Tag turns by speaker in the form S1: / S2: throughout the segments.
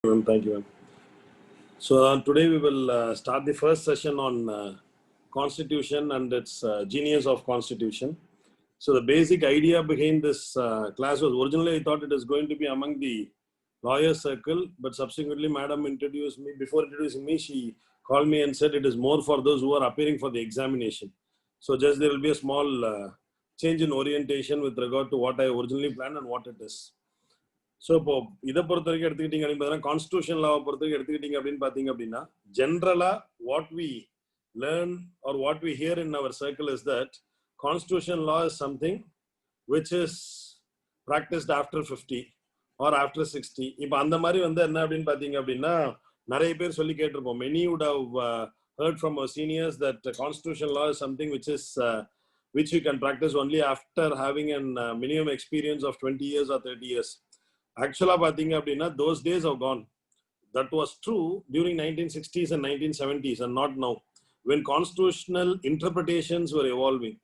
S1: Thank you, ma'am. So today we will start the first session on Constitution and its genius of Constitution. So the basic idea behind this class was originally I thought it is going to be among the lawyer circle, but subsequently Madam introduced me. Before introducing me, she called me and said it is more for those who are appearing for the examination. So just there will be a small change in orientation with regard to what I originally planned and what it is. So இப்போ இதை பொறுத்த வரைக்கும் எடுத்துக்கிட்டீங்க அப்படின்னு பார்த்தீங்கன்னா constitution லாவை பொறுத்த வரைக்கும் எடுத்துக்கிட்டீங்க அப்படின்னு பார்த்தீங்க அப்படின்னா ஜென்ரலா what we learn or what we hear in our circle is that constitution law is something which is practised after 50 or after 60. இப்போ அந்த மாதிரி வந்து என்ன அப்படின்னு பார்த்தீங்க அப்படின்னா நிறைய பேர் சொல்லி கேட்டிருப்போம். Many would have heard from our seniors that constitution law is something which you can practice only after having a minimum experience of 20 years or 30 years. Actually, those days have gone. That was true during 1960s and 1970s and not now. When constitutional interpretations were evolving.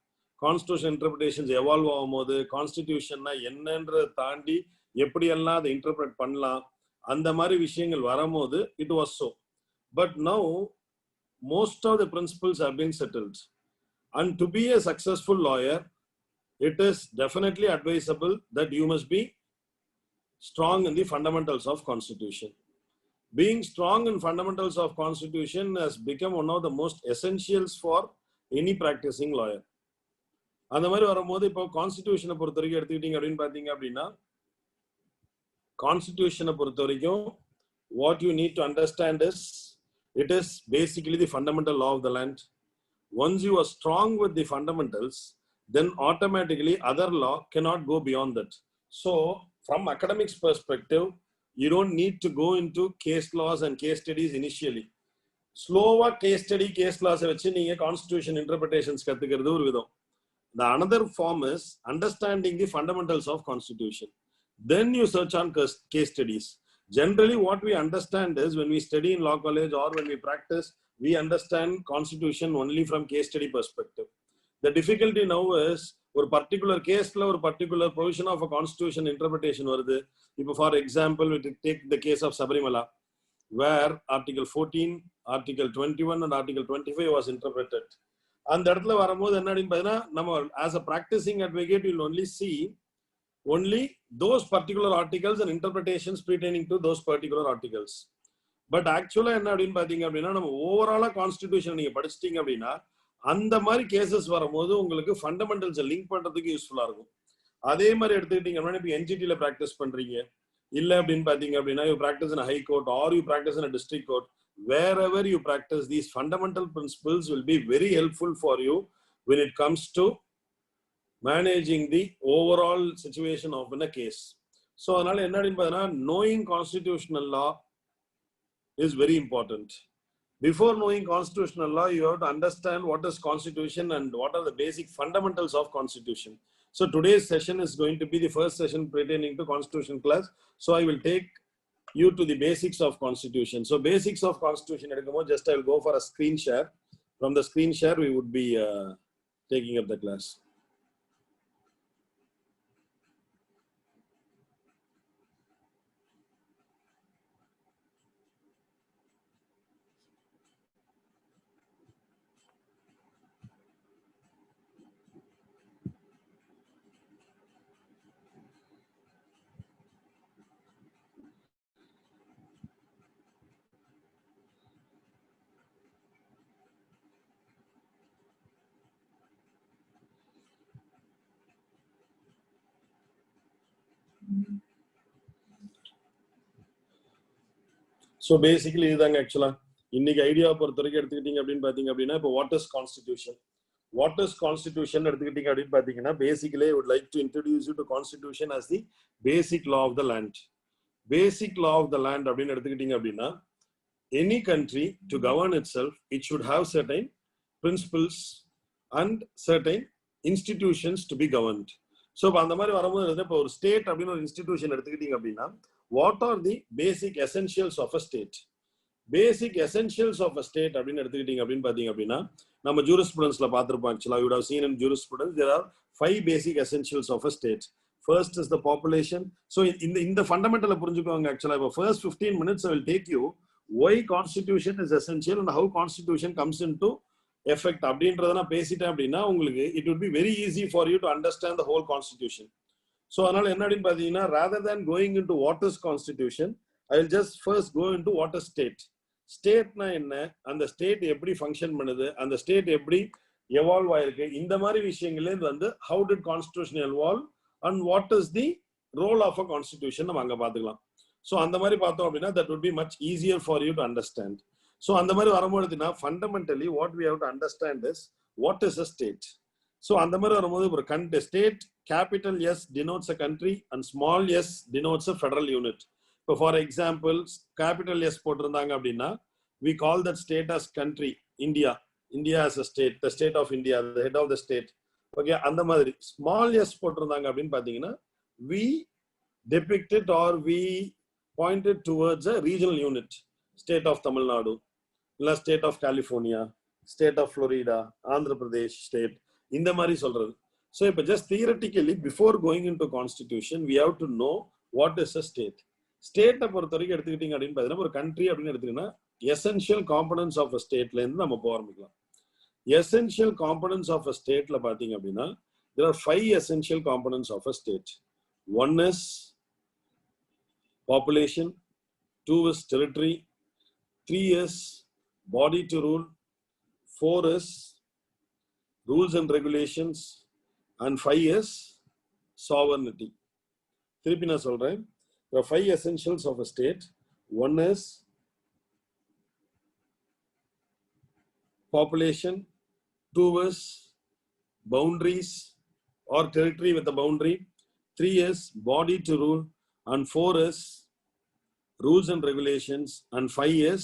S1: Constitutional interpretations evolve ஆகும்போது கான்ஸ்டிடியூஷன்னா என்னன்ற தாண்டி எப்படியெல்லாம் அதை interpret பண்ணலாம் அந்த மாதிரி விஷயங்கள் வரும்போது it was so. But now, most of the principles have been settled. And to be a successful lawyer, it is definitely advisable that you must be strong in the fundamentals of Constitution. Being strong in fundamentals of Constitution has become one of the most essentials for any practicing lawyer. அந்த மாதிரி வரும்போது இப்போ கான்ஸ்டிடியூஷனை பொறுத்த வரைக்கும் எடுத்துக்கிட்டீங்க அப்படின்னு பார்த்தீங்க அப்படின்னா கான்ஸ்டிடியூஷனை பொறுத்த வரைக்கும் what you need to understand is it is basically the fundamental law of the land. Once you are strong with the fundamentals, then automatically other law cannot go beyond that. So from academics perspective, you don't need to go into case laws and case studies initially. Slower case study, case laws vechi neenga constitution interpretations kathukiradhu oru vidham. The another form is understanding the fundamentals of constitution. Then you search on case studies. Generally what we understand is when we study in law college or when we practice, we understand constitution only from case study perspective. The difficulty now is ஒரு particular கேஸ்ல ஒரு particular provision of a constitution interpretation வருது. இப்போ for example we take the case of Sabarimala where article 14, article 21 and article 25 was interpreted. அந்த இடத்துல வரும்போது என்ன அப்படின்னு பார்த்தீங்கன்னா நம்ம as a practicing advocate you will only see only those particular articles and interpretations pertaining to those particular articles. But ஆக்சுவலா என்ன அப்படின்னு பாத்தீங்க அப்படின்னா நம்ம ஓவராலா கான்ஸ்டிடியூஷன் நீங்க படிச்சிட்டீங்க அப்படின்னா அந்த மாதிரி கேசஸ் வரும்போது உங்களுக்கு ஃபண்டமெண்டல்ஸ் லிங்க் பண்றதுக்கு யூஸ்ஃபுல்லா இருக்கும். அதே மாதிரி எடுத்துக்கிட்டீங்க அப்படின்னா இப்போ என்ஜிடில பிராக்டிஸ் பண்றீங்க இல்ல அப்படின்னு பாத்தீங்க அப்படின்னா you practice in high court are you practice in district court, wherever you practice, these fundamental principles will be very helpful for you when it comes to managing the overall situation of in a case. So அதனால என்ன அப்படின்னு பாத்தீங்கன்னா knowing constitutional law is very important. Before knowing constitutional law, you have to understand what is constitution and what are the basic fundamentals of constitution. So today's session is going to be the first session pertaining to constitution class. So I will take you to the basics of constitution. So basics of constitution, just I will go for a screen share. From the screen share, we would be taking up the class. So basically இதுதாங்க ஆக்சுவலா இன்னைக்கு idea பொறுத்த வரைக்கும் எடுத்துக்கிட்டீங்க அப்படின்னு பாத்தீங்க அப்படின்னா இப்போ வாட் இஸ் கான்ஸ்டிடியூஷன் எடுத்துக்கிட்டீங்க அப்படின்னு பாத்தீங்கன்னா basically I would like to introduce you to constitution as the basic law of the land. Basic law of the land அப்படின்னு எடுத்துக்கிட்டீங்க அப்படின்னா any country to govern itself, it should have certain principles and certain institutions to be governed. So அந்த மாதிரி வரும்போது இப்போ ஒரு state அப்படின்னு ஒரு இன்ஸ்டிடியூஷன் எடுத்துக்கிட்டீங்க அப்படின்னா what are the basic essentials of a state? Basic essentials of a state அப்படின்னு எடுத்துக்கிட்டீங்க அப்படின்னு பாத்தீங்க அப்படின்னா நம்ம ஜூரிஸ்ப்ருடன்ஸ்ல பார்த்திருப்போம். ஆக்சுவலா you would have seen in jurisprudence there are 5 basic essentials of a state. First is the population. So in the fundamental actually, first 15 minutes I will take you why constitution is essential and how constitution comes into effect. It would be very easy for you to understand the whole constitution. So rather than going into what is constitution, I will just first go into what is state. State na enna, and the state eppadi function பண்ணுது, and the state eppadi evolve ஆயிருக்கு, இந்த மாதிரி விஷயங்களே வந்து how did constitution evolve and what is the role of a constitution நம்ம அங்க பாத்துக்கலாம். So அந்த மாதிரி பார்த்தோம் அப்படின்னா that would be much easier for you to understand. So அந்த மாதிரி வரும்போதுனா fundamentally what we have to understand is what is a state. So அந்த மாதிரி வரும்போது ஒரு country, state capital S denotes a country and small s denotes a federal unit. So for example, capital S போட்டிருந்தாங்க அப்படின்னா we call that state as country, India. India as a state, the state of India, the head of the state. Okay, அந்த மாதிரி small s போட்டிருந்தாங்க அப்படின்னு பாத்தீங்கன்னா we depicted or we pointed towards a regional unit, state of Tamil Nadu, state of California, state of Florida, Andhra Pradesh state, இந்த மாதிரி சொல்றது. So if just theoretically before going into constitution we have to know what is a state. State பொறுத்த வரைக்கும் எடுத்துக்கிட்டீங்க அப்படின்னு பாத்தீங்கன்னா ஒரு country அப்படின்னு எடுத்துக்கிட்டீங்கன்னா essential components of a stateல இருந்து நம்ம போக ஆரம்பிக்கலாம். Essential components of a stateல பாத்தீங்க அப்படின்னா there are 5 essential components of a state. One is population, 2 is territory, 3 is body to rule, 4 is rules and regulations, and 5 is sovereignty. திருப்பி நான் சொல்றேன். There are 5 essentials of a state. One is population, 2 is boundaries or territory with a boundary, 3 is body to rule, and 4 is rules and regulations, and 5 is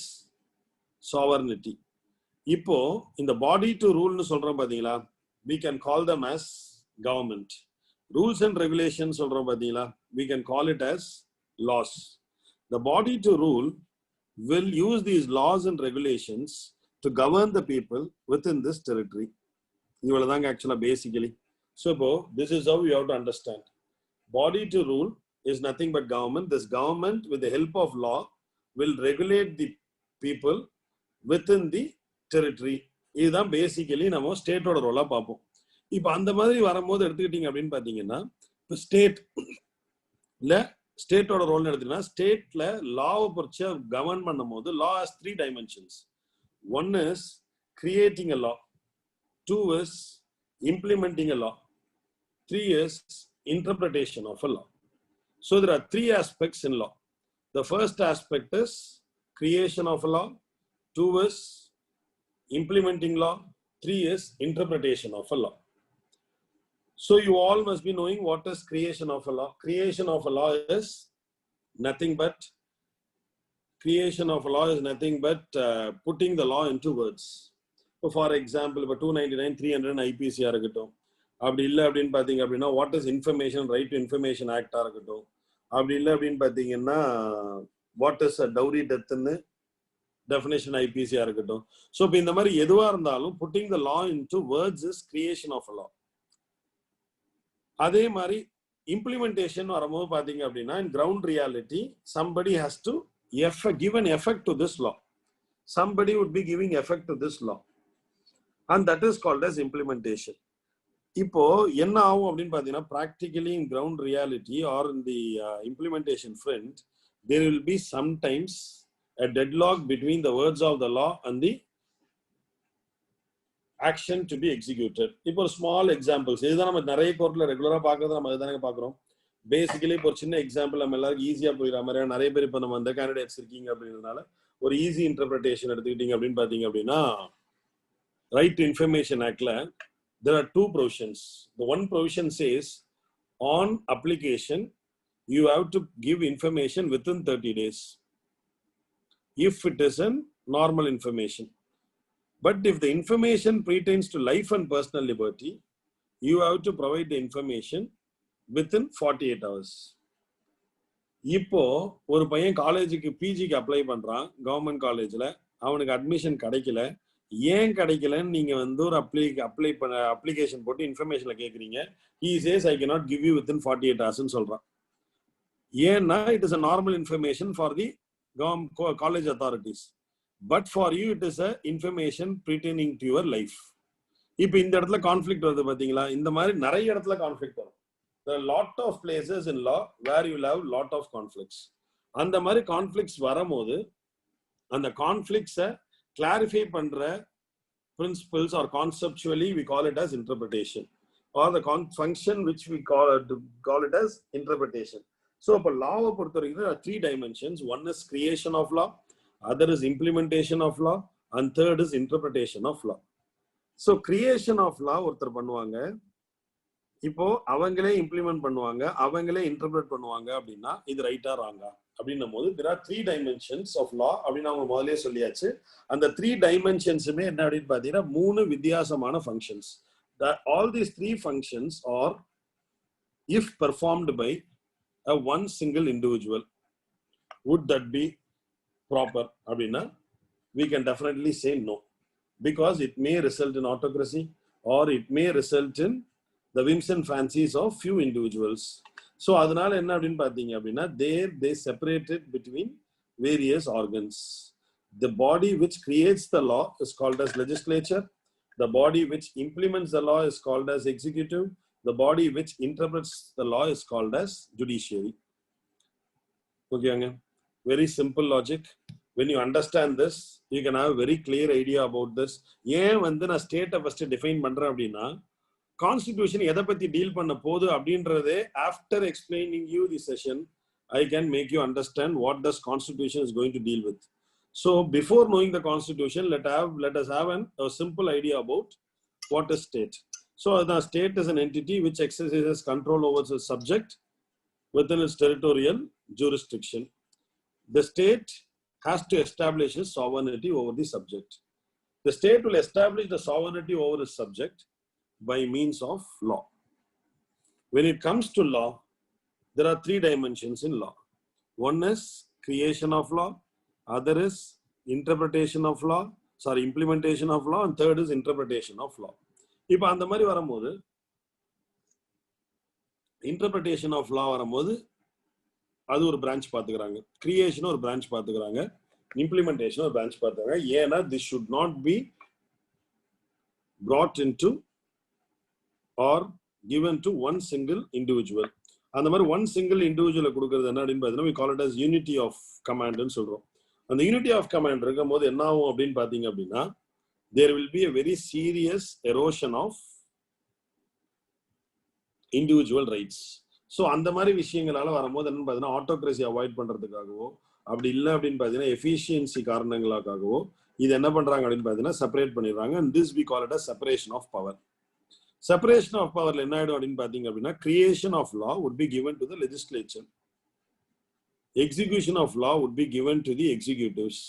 S1: sovereignty. இப்போ இந்த body to rule னு சொல்றோம் பாத்தீங்களா, we can call them as government. Rules and regulations சொல்றோம் பாத்தீங்களா, we can call it as laws. The body to rule will use these laws and regulations to govern the people within this territory. இவ்வளவுதாங்க actually basically. So this is how you have to understand. Body to rule is nothing but government. This government with the help of law will regulate the people within the territory. இதுதான் basically நம்ம ஸ்டேட்டோட ரோலா பார்ப்போம். இப்போ அந்த மாதிரி வரும்போது எடுத்துக்கிட்டீங்க அப்படின்னு பாத்தீங்கன்னா இப்போ ஸ்டேட்ல ஸ்டேட்டோட ரோல் எடுத்தீங்கன்னா ஸ்டேட்ல லாவை பொறுத்து கவர்ன் பண்ணும் போது law has 3 dimensions. One is creating a law, 2 is implementing a law, 3 is interpretation of a law. So there are 3 aspects in law. The first aspect is creation of a law, 2 is implementing law, 3 is interpretation of a law. So you all must be knowing what is creation of a law. Creation of a law is nothing but putting the law into words. So for example, 299, 300 IPC இருக்கட்டும், அப்படி இல்லை அப்படின்னு பார்த்தீங்க அப்படின்னா what is information, right to information ஆக்டா இருக்கட்டும், அப்படி இல்லை அப்படின்னு பார்த்தீங்கன்னா வாட் இஸ் டவுரி டெத்துன்னு டெஃபினேஷன் ஐபிசியா இருக்கட்டும். ஸோ இப்போ இந்த மாதிரி எதுவா இருந்தாலும் putting the law into words is creation of a law. அதே மாதிரி இம்ப்ளிமெண்டேஷன் வரும்போது பார்த்தீங்க அப்படின்னா in ground reality somebody has to give an effect to this law. Somebody would be giving effect to this law and that is called as implementation. இப்போ என்ன ஆகும் அப்படின்னு பார்த்தீங்கன்னா practically in ground reality or in the implementation front there will be sometimes a deadlock between the words of the law and the action to be executed. இப்போ small examples இதுதான் நம்ம நிறைய கோர்ட்ல ரெகுலரா பார்க்கறது, நம்ம அதுதானே பார்க்குறோம். பேசிக்கலி இப்போ ஒரு சின்ன எக்ஸாம்பிள் நம்ம எல்லாருக்கும் ஈஸியா புரியுற மாதிரி நிறைய பேர் இப்போ நம்ம அந்த கேண்டிடேட்ஸ் இருக்கீங்க அப்படின்றதுனால ஒரு ஈஸி இன்டர்பிரிட்டேஷன் எடுத்துக்கிட்டீங்க அப்படின்னு பார்த்தீங்க அப்படின்னா ரைட் டு இன்ஃபர்மேஷன் ஆக்ட்ல there are 2 provisions. The one provision says on application you have to give information within 30 days if it is a normal information. But if the information pertains to life and personal liberty, you have to provide the information within 48 hours. இப்போ ஒரு பையன் காலேஜுக்கு பிஜிக்கு apply பண்றான், government காலேஜ்ல அவனுக்கு admission கிடைக்கல, ஏன் கிடைக்கலன்னு நீங்க வந்து ஒரு அப்ளிகேஷன் போட்டு இன்ஃபர்மேஷன்ல கேக்குறீங்க. He says I cannot give you within 48 hours ன்னு சொல்றான். ஏன்னா it is a normal information for the college authorities. But for you it is a information pertaining to your life. இப்போ இந்த இடத்துல கான்ஃப்ளிக்ட் வருது பாத்தீங்களா? இந்த மாதிரி நிறைய இடத்துல கான்ஃப்ளிக்ட் வரும். There are lot of places in law where you will have lot of conflicts. அந்த மாதிரி கான்ஃப்ளிக்ட்ஸ் வரும்போது அந்த கான்ஃப்ளிக்ட்ஸை கிளாரிஃபை பண்ற principles or conceptually we call it as interpretation, or the function which we call it as interpretation. So for law there are three dimensions. One is creation of law, other is implementation of law, and third is interpretation of law. So creation of law ஒருத்தர் பண்ணுவாங்க, இப்போ அவங்களே implement பண்ணுவாங்க, அவங்களே interpret பண்ணுவாங்க. அப்படின்னா இது ரைட்டா ராங்கா அப்படின்னும் போது there are three dimensions of law அப்படின்னு அவங்க முதலே சொல்லியாச்சு. அந்த த்ரீ டைமென்ஷன்ஸுமே என்ன அப்படின்னு பாத்தீங்கன்னா மூணு வித்தியாசமான functions. All these three functions are if performed by a one single individual, would that be proper அப்படின்னா we can definitely say no, because it may result in autocracy or it may result in the whims and fancies of few individuals. So அதனால என்ன அப்படின்னு பாத்தீங்க அப்படின்னா they separated between various organs. The body which creates the law is called as legislature. The body which implements the law is called as executive. The body which interprets the law is called as judiciary. Okay, very simple logic. When you understand this, you can have a very clear idea about this. ஏன் வந்து நான் ஸ்டேட்டை first define பண்றேன் அப்படின்னா, constitution எதை பத்தி deal பண்ண போகுது அப்படின்றதே after explaining you the session I can make you understand what this constitution is going to deal with. So before knowing the constitution, let us have a simple idea about what is state. So the state is an entity which exercises control over its subject within its territorial jurisdiction. The state has to establish its sovereignty over the subject. The state will establish the sovereignty over its subject by means of law. When it comes to law, there are three dimensions in law. One is creation of law, other is implementation of law, and third is interpretation of law. இப்போ அந்த மாதிரி வரும்போது interpretation of law வரும்போது அது ஒரு branch பார்த்துக்கிறாங்க, creation ஒரு branch பார்த்துக்கிறாங்க, இம்ப்ளிமெண்டேஷன் ஒரு பிரான்ச் பார்த்துக்கிறாங்க. ஏன்னா this should not be brought into or given to one single individual. அந்த மாதிரி ஒன் சிங்கிள் இண்டிவிஜுவலை கொடுக்கறது என்ன அப்படின்னு பார்த்தீங்கன்னா we call it as unity of command ன்னு சொல்றோம். அந்த யூனிட்டி ஆஃப் கமாண்ட் இருக்கும் போது என்ன ஆகும் அப்படின்னு பாத்தீங்க அப்படின்னா there will be a very serious erosion of individual rights. So அந்த மாதிரி விஷயங்களால வரும்போது என்னன்னு பார்த்தீங்கன்னா ஆட்டோக்ரஸி அவாய்ட் பண்றதுக்காகவோ அப்படி இல்லை அப்படின்னு பார்த்தீங்கன்னா எஃபிஷியன்சி காரணங்களுக்காகவோ இது என்ன பண்றாங்க அப்படின்னு பார்த்தீங்கன்னா செப்பரேட் பண்ணிடுறாங்க. and this we call it as separation of power. Separation of power என்ன ஆயிடும் அப்படின்னு பாத்தீங்க அப்படின்னா creation of law would be given to the legislature, execution of law would be given to the executives,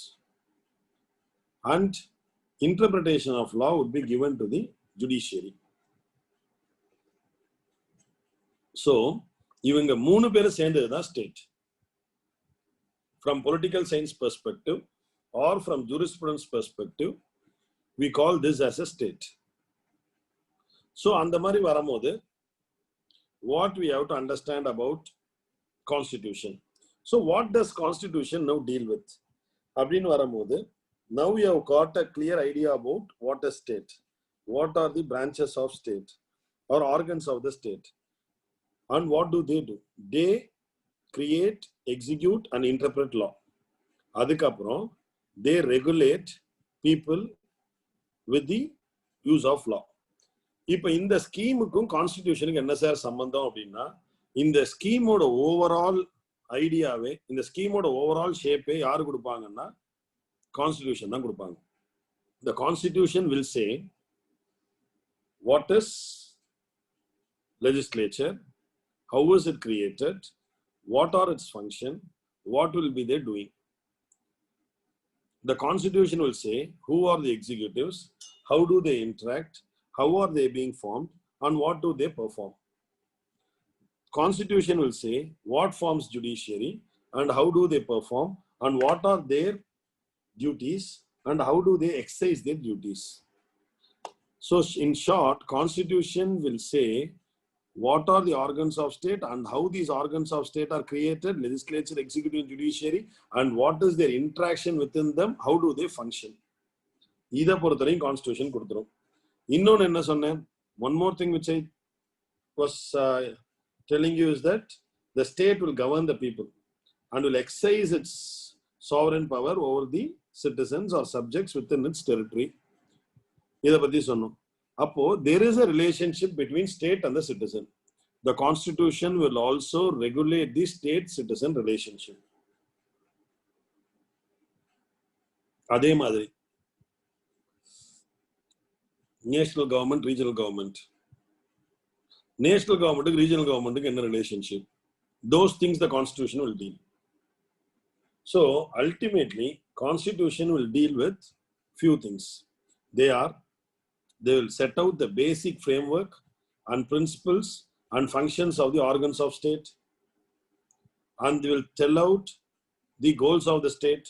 S1: and interpretation of law would be given to the judiciary. So இவங்க மூணு பேரும் சேர்ந்ததுதான் state. From political science perspective or from jurisprudence perspective, we call this as a state. So அந்த மாதிரி வரும்போது what we have to understand about constitution. So what does constitution now deal with அப்படின்னு வரும்போது now we have got a clear idea about what is state, what are the branches of state or organs of the state, and what do. They create, execute and interpret law. அதுக்கப்புறம் they regulate people with the use of law. இப்ப இந்த ஸ்கீமுக்கும் கான்ஸ்டிடியூஷனுக்கு என்ன sir சம்பந்தம் அப்படின்னா, இந்த ஸ்கீமோட overall ஐடியாவே, இந்த ஸ்கீமோட overall ஷேப்பே யாரு கொடுப்பாங்கன்னா கான்ஸ்டிடியூஷன் தான் கொடுப்பாங்க. The constitution will say what is legislature, how is it created, what are its function, what will be they doing. The constitution will say who are the executives, how do they interact, how are they being formed, and what do they perform. Constitution will say what forms judiciary and how do they perform and what are their duties and how do they exercise their duties. So in short, constitution will say what are the organs of state and how these organs of state are created, legislature, executive, judiciary, and what is their interaction within them, how do they function. இதை பொறுத்தவரையும் constitution கொடுத்துரும். இன்னொன்னு என்ன சொன்னேன், one more thing which I was telling you is that the state will govern the people and will exercise its sovereign power over the citizens or subjects within its territory. இதை பத்தி சொன்னோம். அப்போ there is a relationship between state and the citizen. The constitution will also regulate the state-citizen relationship. அதே மாதிரி national government, regional government. National government, regional government, என்ன relationship? Those things the constitution will deal. So ultimately, constitution will deal with few things. They will set out the basic framework and principles and functions of the organs of state, and they will tell out the goals of the state.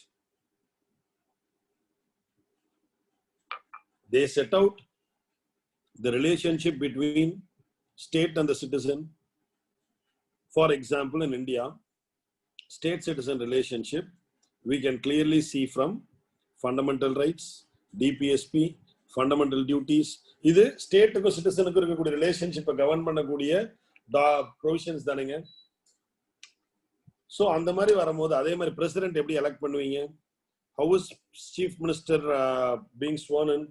S1: They set out the relationship between state and the citizen. For example, in India, state-citizen relationship, we can clearly see from fundamental rights, DPSP, fundamental duties. இது ஸ்டேட்டுக்கும் சிட்டிசனுக்கும் இருக்கக்கூடிய ரிலேஷன்ஷிப்பை govern பண்ணக்கூடிய provisions தானுங்க. So அந்த மாதிரி வரும்போது அதே மாதிரி பிரசிடென்ட் எப்படி எலெக்ட் பண்ணுவீங்க, how is chief minister being sworn in,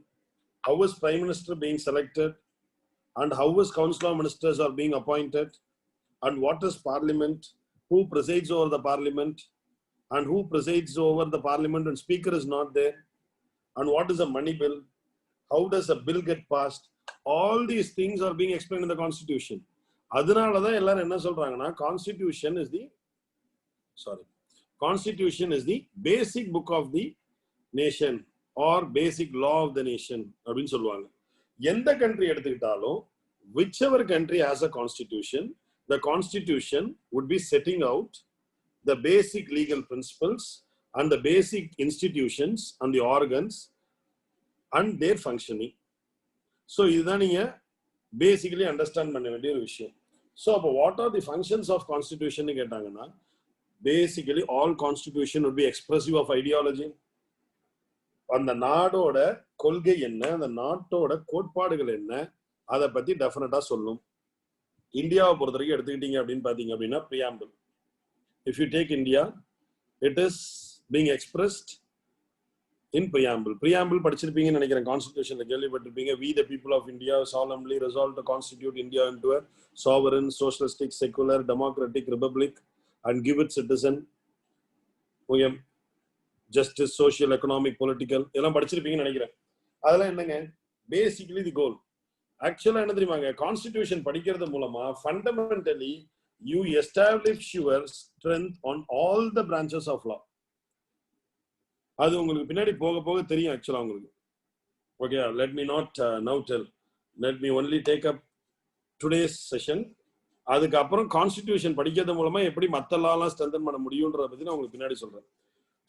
S1: how is prime minister being selected, and how is council of ministers are being appointed, and what is parliament, who presides over the parliament, and who presides over the parliament when speaker is not there, and what is a money bill, how does a bill get passed. All these things are being explained in the constitution. அதனாலதான் எல்லாரும் என்ன சொல்றாங்கன்னா constitution is the basic book of the nation or basic law of the nation அப்படின்னு சொல்லுவாங்க. எந்த country எடுத்துக்கிட்டாலும் whichever country has a constitution, the constitution would be setting out the basic legal principles and the basic institutions and the organs and their functioning. So இதுதான் நீங்க basically understand பண்ண வேண்டிய ஒரு விஷயம். So அப்போ what are the functions of constitution னு கேட்டாங்கன்னா basically all constitution would be expressive of ideology. அந்த நாடோட கொள்கை என்ன, அந்த நாட்டோட கோட்பாடுகள் என்ன, அதை பத்தி டெஃபினட்டா சொல்லும். இந்தியாவை பொறுத்த வரைக்கும் எடுத்துக்கிட்டீங்க அப்படின்னு பாத்தீங்க அப்படின்னா preamble. If you take India, it is being expressed in preamble. Preamble படிச்சிருப்பீங்கன்னு நினைக்கிறேன், கான்ஸ்டிடியூஷன்ல கேள்விப்பட்டிருப்பீங்க. We the people of India solemnly resolve to constitute India into a sovereign, socialistic, secular, democratic republic and give its citizen justice, social, economic, political, எல்லாம் படிச்சிருப்பீங்கன்னு நினைக்கிறேன். அதெல்லாம் என்னங்க basically தி கோல். ஆக்சுவலா என்ன தெரியுமாங்க, constitution படிக்கிறது மூலமா fundamentally you establish your strength on all the branches of law. அது உங்களுக்கு பின்னாடி போக போக தெரியும் ஆக்சுவலா உங்களுக்கு. Okay, let me not now tell, let me only take up today's session. அதுக்கப்புறம் கான்ஸ்டிடியூஷன் படிக்கிறது மூலமா எப்படி மற்ற லாலாம் ஸ்ட்ரென்தன் பண்ண முடியும்ன்றத பத்தி நான் உங்களுக்கு பின்னாடி சொல்றேன்.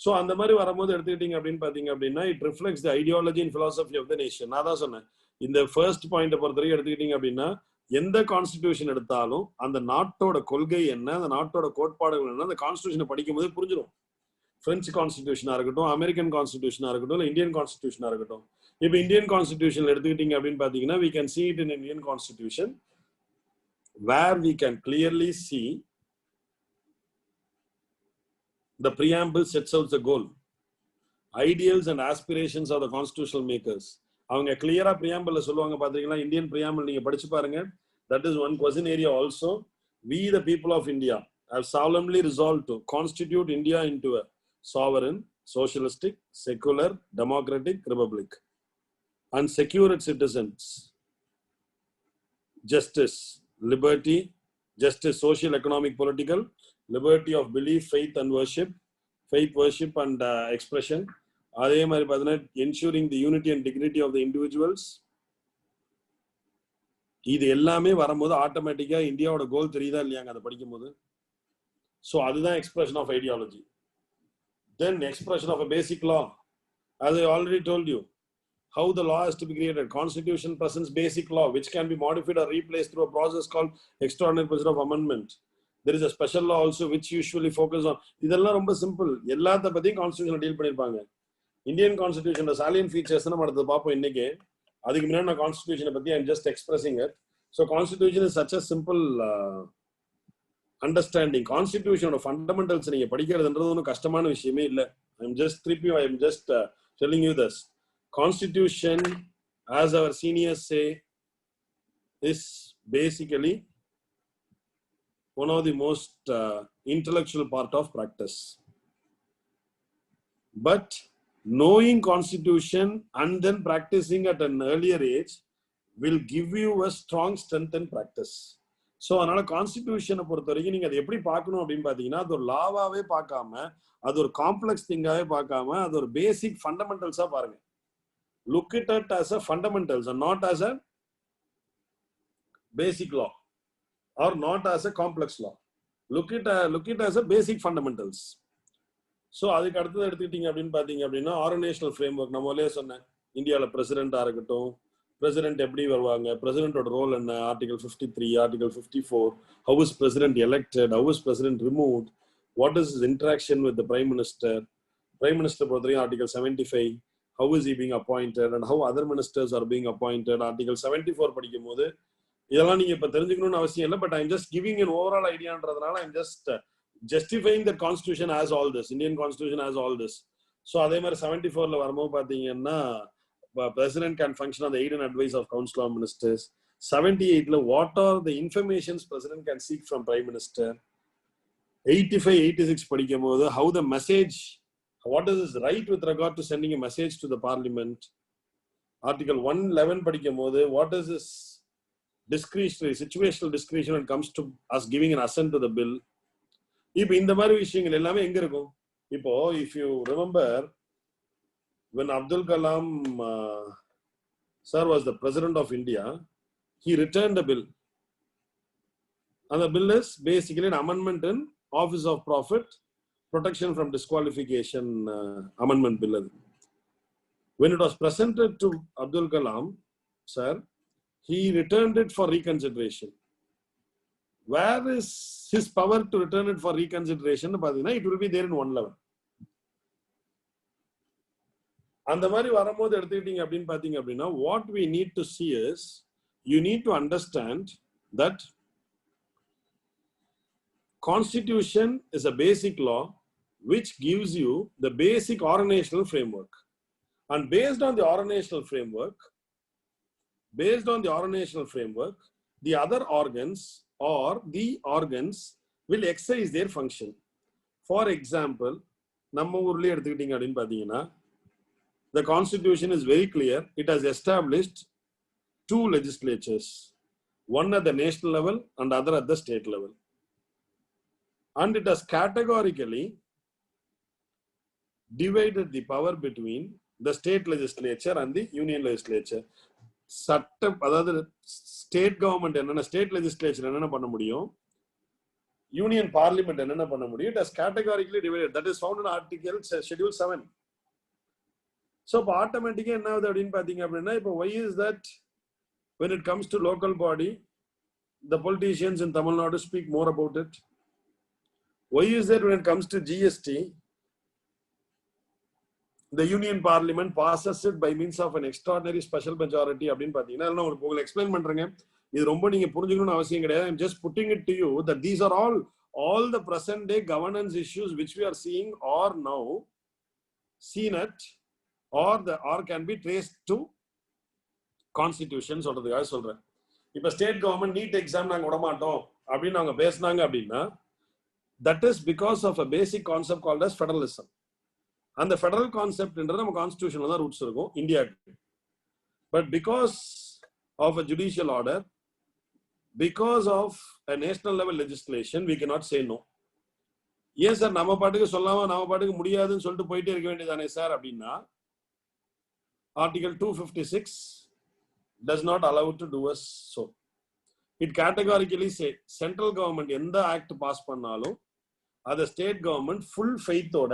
S1: ஸோ அந்த மாதிரி வரும்போது எடுத்துக்கிட்டீங்க அப்படின்னு பாத்தீங்க அப்படின்னா it reflects the ideology and philosophy of the nation. நான் தான் சொன்னேன், இந்த ஃபர்ஸ்ட் பாயிண்ட் பொறுத்தவரைக்கும் எடுத்துக்கிட்டீங்க அப்படின்னா எந்த கான்ஸ்டிடியூஷன் எடுத்தாலும் அந்த நாட்டோட கொள்கை என்ன, அந்த நாட்டோட கோட்பாடுகள் என்ன, அந்த கான்ஸ்டிடியூஷனை படிக்கும் போது புரிஞ்சிடும். பிரெஞ்சு கான்ஸ்டிடியூஷனா இருக்கட்டும், அமெரிக்கன் கான்ஸ்டிடியூஷனா இருக்கட்டும், இல்லை இந்தியன் கான்ஸ்டிடியூஷனா இருக்கட்டும். இப்போ இந்தியன் கான்ஸ்டிடியூஷன் எடுத்துக்கிட்டீங்க அப்படின்னு பாத்தீங்கன்னா we can see it in Indian constitution where we can clearly see the preamble sets out the goal, ideals and aspirations of the constitutional makers. அவங்க கிளியரா preamble சொல்லுவாங்க பாத்தீங்களா. இந்தியன் preamble நீங்க படிச்சு பாருங்க. That is one question area also. We the people of India have solemnly resolved to constitute India into a sovereign, socialistic, secular, democratic republic and secure its citizens justice, liberty, justice, social, economic, political, liberty of belief, faith and worship, and expression. அதே மாதிரி பார்த்தீங்கன்னா ensuring the unity and dignity of the individuals. இது எல்லாமே வரும்போது ஆட்டோமேட்டிக்கா இந்தியாவோட கோல் தெரியுதா இல்லையாங்க அதை படிக்கும் போது. ஸோ அதுதான் expression of ideology. Then expression of a basic law. As I already told you, how the law has to be created. Constitution presents basic law, which can be modified or replaced through a process called extraordinary procedure of amendment. There is a special law also which usually focus on. இதெல்லாம் ரொம்ப simple. எல்லாத்த பத்தியும் constitution deal பண்ணிருப்பாங்க. Indian constitution salient features நம்ம அடுத்து பார்ப்போம் இன்னைக்கு. அதுக்கு முன்னாடி நான் கான்ஸ்டிடியூஷனை பத்தி I'm just expressing it. So constitution is such a simple understanding. கான்ஸ்டிடியூஷனோட ஃபண்டமெண்டல்ஸ் நீங்க படிக்கிறதுன்றது ஒன்றும் கஷ்டமான விஷயமே இல்லை. I'm just telling you this. Constitution, as our seniors say, is basically one of the most intellectual part of practice. But knowing Constitution and then practicing at an earlier age will give you a strong strength in practice. So அதனால கான்ஸ்டிடியூஷனை பொறுத்த வரைக்கும் நீங்க அதை எப்படி பார்க்கணும் அப்படின்னு பாத்தீங்கன்னா, அது ஒரு லாவாவே பார்க்காம, அது ஒரு காம்ப்ளெக்ஸ் திங்காவே பார்க்காம, அது ஒரு பேசிக் ஃபண்டமெண்டல்ஸா பாருங்க. Look at it as a fundamentals and not as a basic law or not as a complex law. Look it as a basic fundamentals. So அதுக்கு அடுத்தது எடுத்துக்கிட்டீங்க அப்படின்னு பாத்தீங்க அப்படின்னா, ஆர்கனைசேஷனல் ஃப்ரேம்வொர்க். நம்மளே சொன்னேன், இந்தியாவில் பிரசிடென்டா இருக்கட்டும், பிரசிடென்ட் எப்படி வருவாங்க, பிரசிடென்டோட ரோல் என்ன, article 53, article 54, how is president elected, how is president removed, what is his interaction with the prime minister பொறுத்தவரைக்கும் article 75, how is he being appointed and how other ministers are being appointed. Article 74 படிக்கும் போது இதெல்லாம் நீங்க இப்ப தெரிஞ்சுக்கணும்னு அவசியம் இல்லை. But I'm just giving an overall ஐடியான்றதுனால I'm just justifying that constitution has all this, Indian constitution has all this. So அதே மாதிரி 74ல வரும்போது பாத்தீங்கன்னா, president can function on the aid and advice of council of ministers. 78ல what are the informations president can seek from prime minister. 85, 86 படிக்கும் போது how the message, what is his right with regard to sending a message to the parliament. Article 111 படிக்கும் போது what is his discretionary, situational discretion when it comes to us giving an assent to the bill. இப்போ இந்த மாதிரி விஷயங்கள் எல்லாமே எங்க இருக்கும்? இப்போ if you remember, when Abdul Kalam sir was the president of India, he returned a bill, and the bill is basically an amendment in Office of Profit Protection from Disqualification amendment bill. When it was presented to Abdul Kalam sir, he returned it for reconsideration. Where is his power to return it for reconsideration? It will be there in 111. அந்த மாதிரி வரும்போது எடுத்துக்கிட்டீங்க அப்படின்னு பாத்தீங்க அப்படின்னா, what we need to see is, you need to understand that constitution is a basic law which gives you the basic organizational framework, and based on the organizational framework, the other organs or the organs will exercise their function. For example, நம்ம ஊர்ல எடுத்துக்கிட்டீங்க அப்படின்னு பாத்தீங்கன்னா, the constitution is very clear. It has established two legislatures, one at the national level and other at the state level, and it has categorically divided the power between the state legislature and the union legislature. சட்டம், அதாவது state government என்னென்ன, state legislature என்னென்ன பண்ண முடியும், union parliament என்னென்ன பண்ண முடியும், it has categorically divided. That is found in article schedule 7. So இப்போ ஆட்டோமேட்டிக்கா என்ன ஆகுது அப்படின்னு பாத்தீங்க அப்படின்னா, இப்போ why is that when it comes to local body, the politicians in Tamil Nadu speak more about it? Why is that when it comes to GST, the union parliament passes it by means of an extraordinary special majority அப்படின்னு பாத்தீங்கன்னா, நான் உங்களுக்கு explain பண்றேங்க. இது ரொம்ப நீங்க புரிஞ்சுக்கணும்னு அவசியம் கிடையாது. I'm just putting it to you that these are all the present day governance issues which we are seeing or now seen at or can be traced to constitution சொல்றதுக்காக சொல்றேன். இப்ப ஸ்டேட் கவர்மெண்ட் நீட் எக்ஸாம் நாங்க விட மாட்டோம் அப்படின்னு அவங்க பேசினாங்க அப்படின்னா, that is because of a basic concept called as federalism. அந்த ஃபெடரல் கான்செப்ட்ன்றது நம்ம கான்ஸ்டிடியூஷன்ல தான் ரூட்ஸ் இருக்கும் இந்தியாவுக்கு. But because of a judicial order, because of a national level legislation, we cannot say no. ஏன் சார் நம்ம பாட்டுக்கு சொல்லாம நம்ம பாட்டுக்கு முடியாதுன்னு சொல்லிட்டு போயிட்டே இருக்க வேண்டியதானே சார் அப்படின்னா, article 256 does not allow to do us so. It categorically say central government எந்த ஆக்ட் பாஸ் பண்ணாலும் அதை ஸ்டேட் கவர்மெண்ட் ஃபுல் ஃபெய்த்தோட,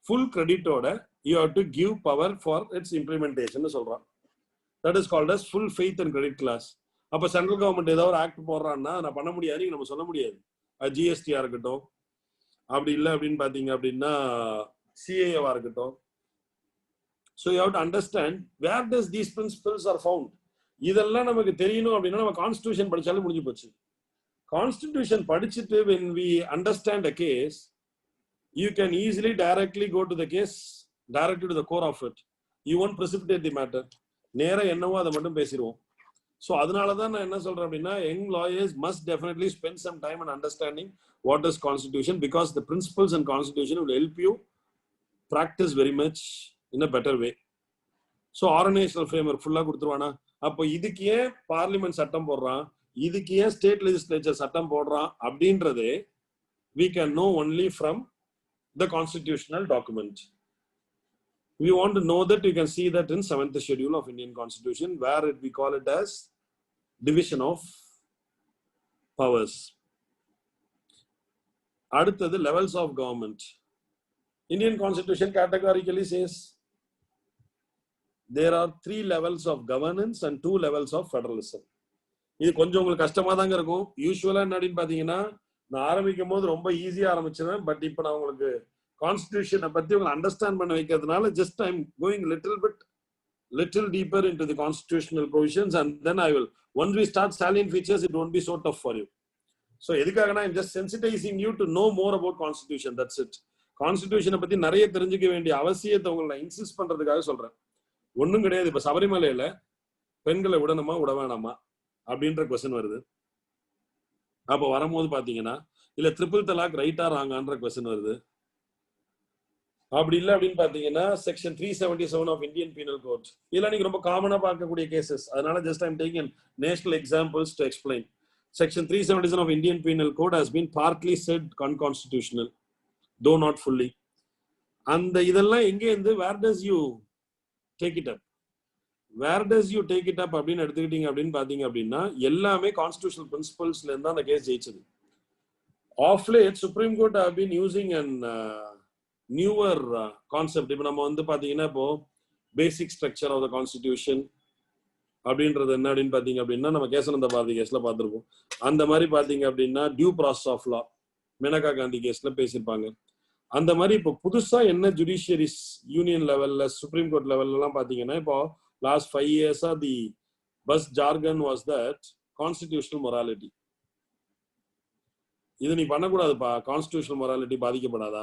S1: ஃபுல் கிரெடிட்டோட you have to give power for its implementation. That is called as full faith and credit clause. அப்போ central government ஏதாவது ஒரு act போடுறான்னா நான் பண்ண முடியாது, நம்ம சொல்ல முடியாது. அது ஜிஎஸ்டியா இருக்கட்டும், அப்படி இல்லை அப்படின்னு பார்த்தீங்க அப்படின்னா சிஏஏவா இருக்கட்டும். So you have to understand where does these principles are found. இதெல்லாம் நமக்கு தெரியணும் அப்படின்னா நம்ம கான்ஸ்டிடியூஷன் படிச்சாலும் முடிஞ்சு போச்சு. கான்ஸ்டிடியூஷன் படிச்சுட்டு when we understand a case, you can easily directly go to the case, directly to the core of it. You won't precipitate the matter. நேரா என்னவோ அதை மட்டும் பேசிடுவோம். ஸோ அதனால தான் நான் என்ன சொல்றேன் அப்படின்னா, young lawyers must definitely spend some time in understanding what is constitution, because the principles and constitution will help you practice very much in a better way. So organisational framework ஃபுல்லாக கொடுத்துருவானா, அப்போ இதுக்கு ஏன் பார்லிமெண்ட் சட்டம் போடுறான், இதுக்கு ஏன் state legislature சட்டம் போடுறான் அப்படின்றதே we can know only from the constitutional document. We want to know that, you can see that in 7th schedule of Indian Constitution, where we call it as division of powers. அடுத்தது levels of government. Indian Constitution categorically says there are 3 levels of governance and 2 levels of federalism. இது கொஞ்சம் உங்களுக்கு கஷ்டமா தாங்க இருக்கும். யூஸ்வலா என்னன்னு பாத்தீங்கன்னா, நான் ஆரம்பிக்கும் போது ரொம்ப ஈஸியா ஆரம்பிச்சிருவேன். பட் இப்போ நான் உங்களுக்கு கான்ஸ்டிடியூஷனை பத்தி உங்களை அண்டர்ஸ்டாண்ட் பண்ண வைக்கிறதுனால just I am going little deeper into the constitutional provisions, and then I will once we start salient features, it won't be so tough for you. So எதுக்காகனா, I'm just sensitising you to know more about constitution. That's it. கான்ஸ்டிடியூஷனை பத்தி நிறைய தெரிஞ்சுக்க வேண்டிய அவசியத்தை உங்களை நான் insist பண்றதுக்காக சொல்றேன். ஒன்றும் கிடையாது. இப்ப சபரிமலையில பெண்களை விடணுமா விட வேணாமா அப்படின்ற கொஸ்டின் வருது. அப்போ வரும்போது பாத்தீங்கன்னா, இல்ல ட்ரிபிள் தலாக் ரைட்டா ராங்கான்ற கொஸ்டின் வருது. அப்படி இல்லை அப்படின்னு பாத்தீங்கன்னா, section 377 of Indian penal code, இதெல்லாம் நீங்க ரொம்ப காமனா பார்க்கக்கூடிய கேசஸ். அதனால just I'm taking national examples to explain. Section 377 of Indian penal code has been partly set unconstitutional, though not fully. அந்த இதெல்லாம் எங்கே இருந்து, where does you take it up, where does you take it up அப்படின்னு எடுத்துக்கிட்டீங்க அப்படின்னு பாத்தீங்க அப்படின்னா, எல்லாமே கான்ஸ்டிடியூஷனல் பிரின்சிபல்ஸ்ல இருந்தா அந்த கேஸ் ஜெயிச்சது. Of late Supreme Court have been using and newer concept. இப்போ நம்ம வந்து பாத்தீங்கன்னா, இப்போ basic structure of the constitution அப்படின்றது என்ன அப்படின்னு பாத்தீங்க அப்படின்னா, நம்ம கேசவனந்த பாரதி கேஸ்ல பார்த்திருப்போம். அந்த மாதிரி பாத்தீங்க அப்படின்னா due process of law Maneka Gandhi கேஸ்ல பேசியிருப்பாங்க. அந்த மாதிரி இப்போ புதுசா என்ன ஜுடிஷியரிஸ் யூனியன் லெவல்ல சுப்ரீம் கோர்ட் லெவல்ல எல்லாம் பாத்தீங்கன்னா, இப்போ last 5 years the bus jargon was that constitutional morality. இது நீ பண்ணக்கூடாதுப்பா, கான்ஸ்டிடியூஷனல் மொராலிட்டி பாதிக்கப்படாதா,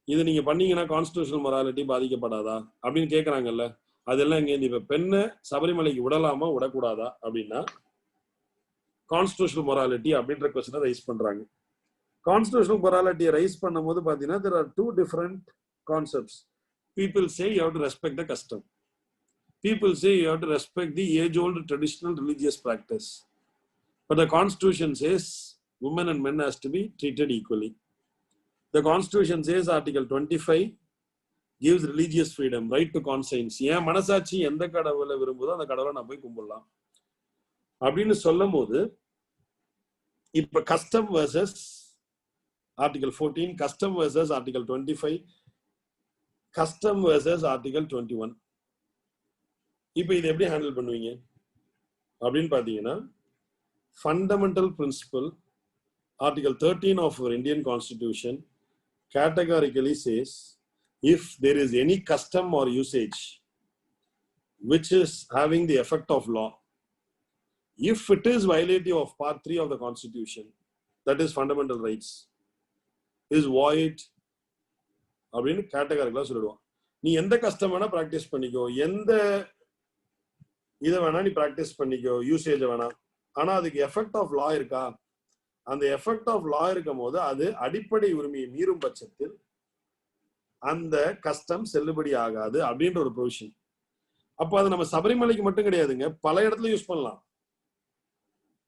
S1: இது நீங்க பண்ணீங்கன்னா கான்ஸ்டிடியூஷனல் மொராலிட்டி பாதிக்கப்படாதா அப்படின்னு கேட்கறாங்கல்ல. அதெல்லாம் எங்க இப்ப பெண்ணை சபரிமலைக்கு விடலாமா விடக்கூடாதா அப்படின்னா கான்ஸ்டிடியூஷனல் மொராலிட்டி அப்படின்ற கொஸ்டினை ரைஸ் பண்றாங்க. கான்ஸ்டிடியூஷனல் மொராலிட்டியை ரைஸ் பண்ணும் போது பாத்தீங்கன்னா, there are 2 different concepts. People say you have to respect the custom. People say you have to respect the age-old traditional religious practice. But the Constitution says women and men has to be treated equally. The Constitution says Article 25 gives religious freedom, right to conscience. ஏன் மனசாட்சி எந்த கடவுளை விரும்புதோ அந்த கடவுளை நான் போய் கும்பிடலாம் அப்படின்னு சொல்லும் போது, இப்ப custom versus Article 14, custom versus Article 25, custom versus Article 21. இப்போ இதை எப்படி ஹேண்டில் பண்ணுவீங்க அப்படின்னு பாத்தீங்கன்னா, fundamental principal Article 13 of our Indian Constitution categorically says, if there is any custom or usage which is having the effect of law, if it is violative of part 3 of the Constitution, that is fundamental rights, is void அப்படின்னு கேட்டகரிக்கலா சொல்லிடுவான். நீ எந்த custom வேணா practice பண்ணிக்கோ, எந்த இதை வேணா நீ பிராக்டிஸ் பண்ணிக்கோ, யூசேஜ் வேணாம், ஆனா அதுக்கு எஃபெக்ட் ஆஃப் லா இருக்கா, அந்த எஃபெக்ட் ஆஃப் லா இருக்கும் போது அது அடிப்படை உரிமையை மீறும் பட்சத்தில் அந்த கஸ்டம் செல்லுபடி ஆகாது அப்படின்ற ஒரு ப்ரொவிஷன். அப்போ அது நம்ம சபரிமலைக்கு மட்டும் கிடையாதுங்க, பல இடத்துல யூஸ் பண்ணலாம்.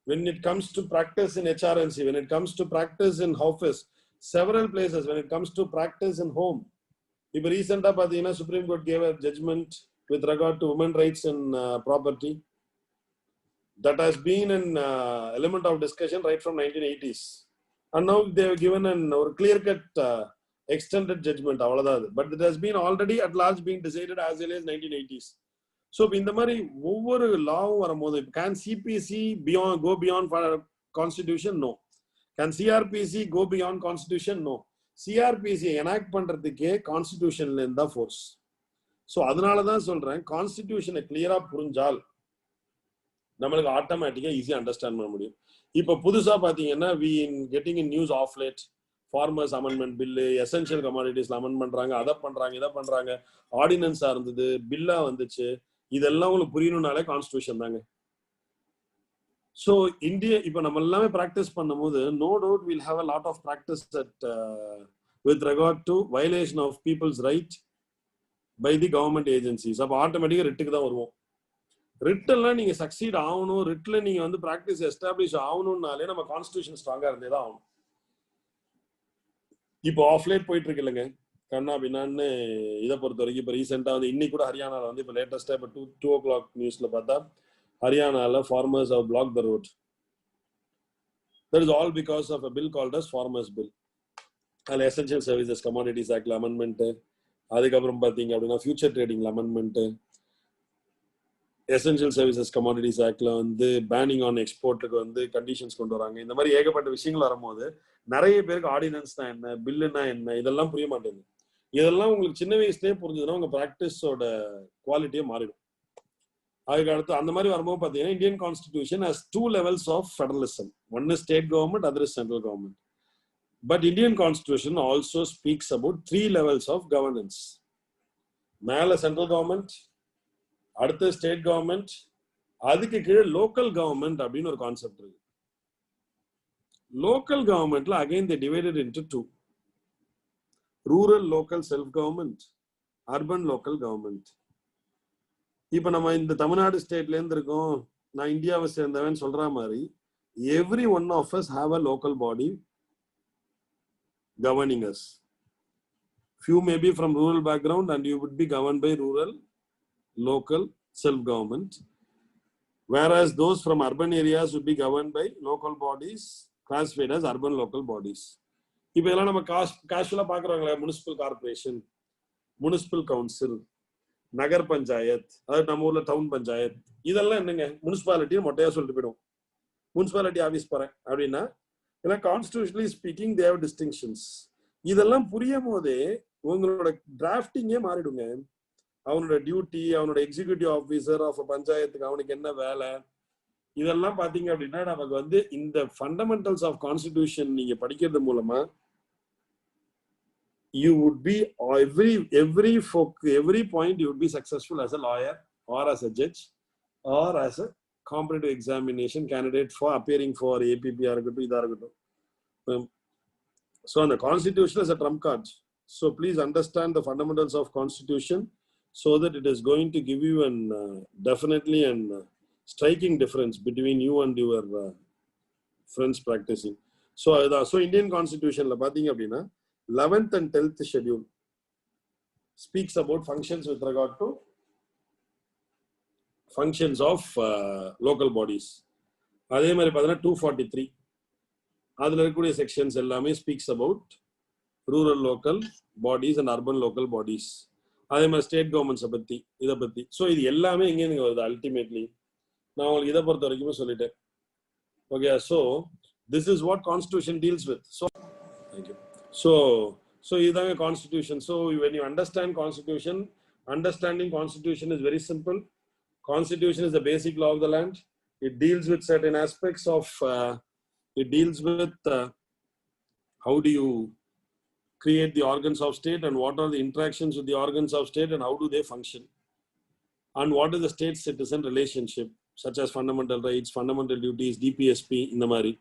S1: when it comes to practice in HRNC, when it comes to practice in office, several places, when it comes to practice in home. இப்போ ரீசெண்டா பாத்தீங்கன்னா supreme court gave a judgment with regard to women rights and property that has been an element of discussion right from 1980s, and now they have given an or clear cut extended judgment அவ்வளவுதான் அது. But it has been already at large being decided as early as 1980s. So இந்த மாதிரி ஒவ்வொரு லாவும் வரும்போது can CPC go beyond constitution? No. Can CRPC go beyond constitution? No. CRPC enact பண்றதுக்கே கான்ஸ்டிடியூஷன்ல இருந்தா force. So அதனாலதான் சொல்றேன், கான்ஸ்டிடியூஷனை கிளியரா புரிஞ்சால் நம்மளுக்கு ஆட்டோமேட்டிக்கா ஈஸியா அண்டர்ஸ்டாண்ட் பண்ண முடியும். இப்ப புதுசா பாத்தீங்கன்னா we getting in news of late, farmers amendment bill, essential கமாடிட்டிஸ்ல அமெண்ட் பண்றாங்க, அதை பண்றாங்க, இதை பண்றாங்க, ஆர்டினன்ஸா இருந்தது, பில்லா வந்துச்சு. இதெல்லாம் உங்களுக்கு புரியணும்னாலே கான்ஸ்டிடியூஷன் தாங்க. ஸோ இந்தியா இப்ப நம்ம எல்லாமே ப்ராக்டிஸ் பண்ணும்போது no doubt will have a lot of practice at with regard to violation of people's right by the government agencies. அப்போ ஆட்டோமேட்டிக்கா ரிட்டுக்கு தான் வருவோம். ரிட்டெல்லாம் நீங்க சக்சீட் ஆகணும், ரிட்ல நீங்க வந்து ப்ராக்டிஸ் எஸ்டாப்ளிஷ் ஆகணும்னாலே நம்ம கான்ஸ்டிடியூஷன் ஸ்ட்ராங்கா இருந்தே தான் ஆகணும். இப்போ ஆஃப்லேட் போயிட்டு இருக்கு இல்லைங்க கண்ணா பின்னான்னு. இதை பொறுத்த வரைக்கும் இப்போ ரீசெண்டா வந்து இன்னைக்கு கூட ஹரியானால வந்து இப்போ லேட்டஸ்டா இப்போ 2 o'clock நியூஸ்ல பார்த்தா ஹரியானால farmers have blocked the road. That is all because of a bill called as Farmers Bill. அதில் Essential Services Commodities Actல அமெண்ட்மெண்ட், அதுக்கப்புறம் பார்த்தீங்க அப்படின்னா ஃபியூச்சர் ட்ரேடிங்ல அமெண்ட்மெண்ட், எசென்ஷியல் சர்வீசஸ் கமாடிட்டிஸ் ஆக்ட்ல வந்து பேனிங் ஆன் எக்ஸ்போர்ட்டுக்கு வந்து கண்டிஷன்ஸ் கொண்டு வராங்க. இந்த மாதிரி ஏகப்பட்ட விஷயங்கள் வரும்போது நிறைய பேருக்கு ஆர்டினன்ஸ் தான் என்ன, பில்லுனா என்ன, இதெல்லாம் புரிய மாட்டேங்குது. இதெல்லாம் உங்களுக்கு சின்ன வயசுலேயே புரிஞ்சதுன்னா உங்க ப்ராக்டிஸோட குவாலிட்டியே மாறிடும். அதுக்கு அடுத்து அந்த மாதிரி வரும்போது பார்த்தீங்கன்னா Indian constitution has 2 levels of federalism. One is state government, other is central government. But Indian constitution also speaks about 3 levels of governance. மேல சென்ட்ரல் கவர்மெண்ட், அடுத்து ஸ்டேட் கவர்மெண்ட், அதுக்கு கீழே லோக்கல் கவர்மெண்ட் அப்படின்னு ஒரு கான்செப்ட் இருக்கு. லோக்கல் கவர்மெண்ட்ல again they divided into 2: rural local self government, urban local government. இப்ப நம்ம இந்த தமிழ்நாடு ஸ்டேட்ல இருந்து இருக்கோம், நான் இந்தியாவை சேர்ந்தவன் சொல்ற மாதிரி every one of us have a local body governing us. Few may be from rural background and you would be governed by rural local self-government, whereas those from urban areas would be governed by local bodies classified as urban local bodies. இப்போ எல்லாம் நம்ம காஷுவலா பாக்குறாங்களே, municipal corporation, municipal council, நகர் பஞ்சாயத், அதாவது நம்ம ஊர்ல down panchayat, இதெல்லாம் என்னங்க municipality மொட்டையா சொல்லிட்டு போயிடும். முனிசிபாலிட்டி ஆஃபீஸ் போறேன் அப்படின்னா இதெல்லாம் constitutionally speaking they have distinctions. இதெல்லாம் புரியும் போதே உங்களோட டிராஃப்டிங்கே மாறிடுங்க. அவனோட டியூட்டி, அவனோட எக்ஸிகியூட்டிவ் ஆஃபீஸர் ஆஃப் பஞ்சாயத்துக்கு அவனுக்கு என்ன வேலை, இதெல்லாம் பாத்தீங்க அப்படின்னா நமக்கு வந்து இந்த ஃபண்டமெண்டல்ஸ் ஆஃப் கான்ஸ்டிடியூஷன் நீங்க படிக்கிறது மூலமா you would be every point you would be successful as a lawyer or as a judge or as a competitive examination candidate for appearing for APP இருக்கட்டும் இதா இருக்கட்டும். So the constitution is a trump card. So please understand the fundamentals of constitution so that it is going to give you an definitely an striking difference between you and your friends practicing. So Indian constitution la பாத்தீங்க அப்படின்னா 11th and 10th schedule speaks about functions with regard to functions of local bodies. அதே மாதிரி பார்த்தீங்கன்னா 243 அதுல இருக்கக்கூடிய sections எல்லாமே speaks about rural local bodies and urban local bodies. அதே மாதிரி ஸ்டேட் கவர்மெண்ட்ஸை பத்தி, இதை பத்தி. ஸோ இது எல்லாமே எங்கே நீங்க வருது அல்டிமேட்லி நான் உங்களுக்கு இதை பொறுத்த வரைக்குமே சொல்லிட்டேன். Okay, so this is what constitution deals with. So thank you. So இதாங்க constitution. So when you understand constitution, understanding constitution is very simple. Constitution is the basic law of the land. It deals with certain aspects of it deals with how do you create the organs of state and what are the interactions with the organs of state and how do they function, and what is the state citizen relationship such as fundamental rights, fundamental duties, DPSP. இந்த மாதிரி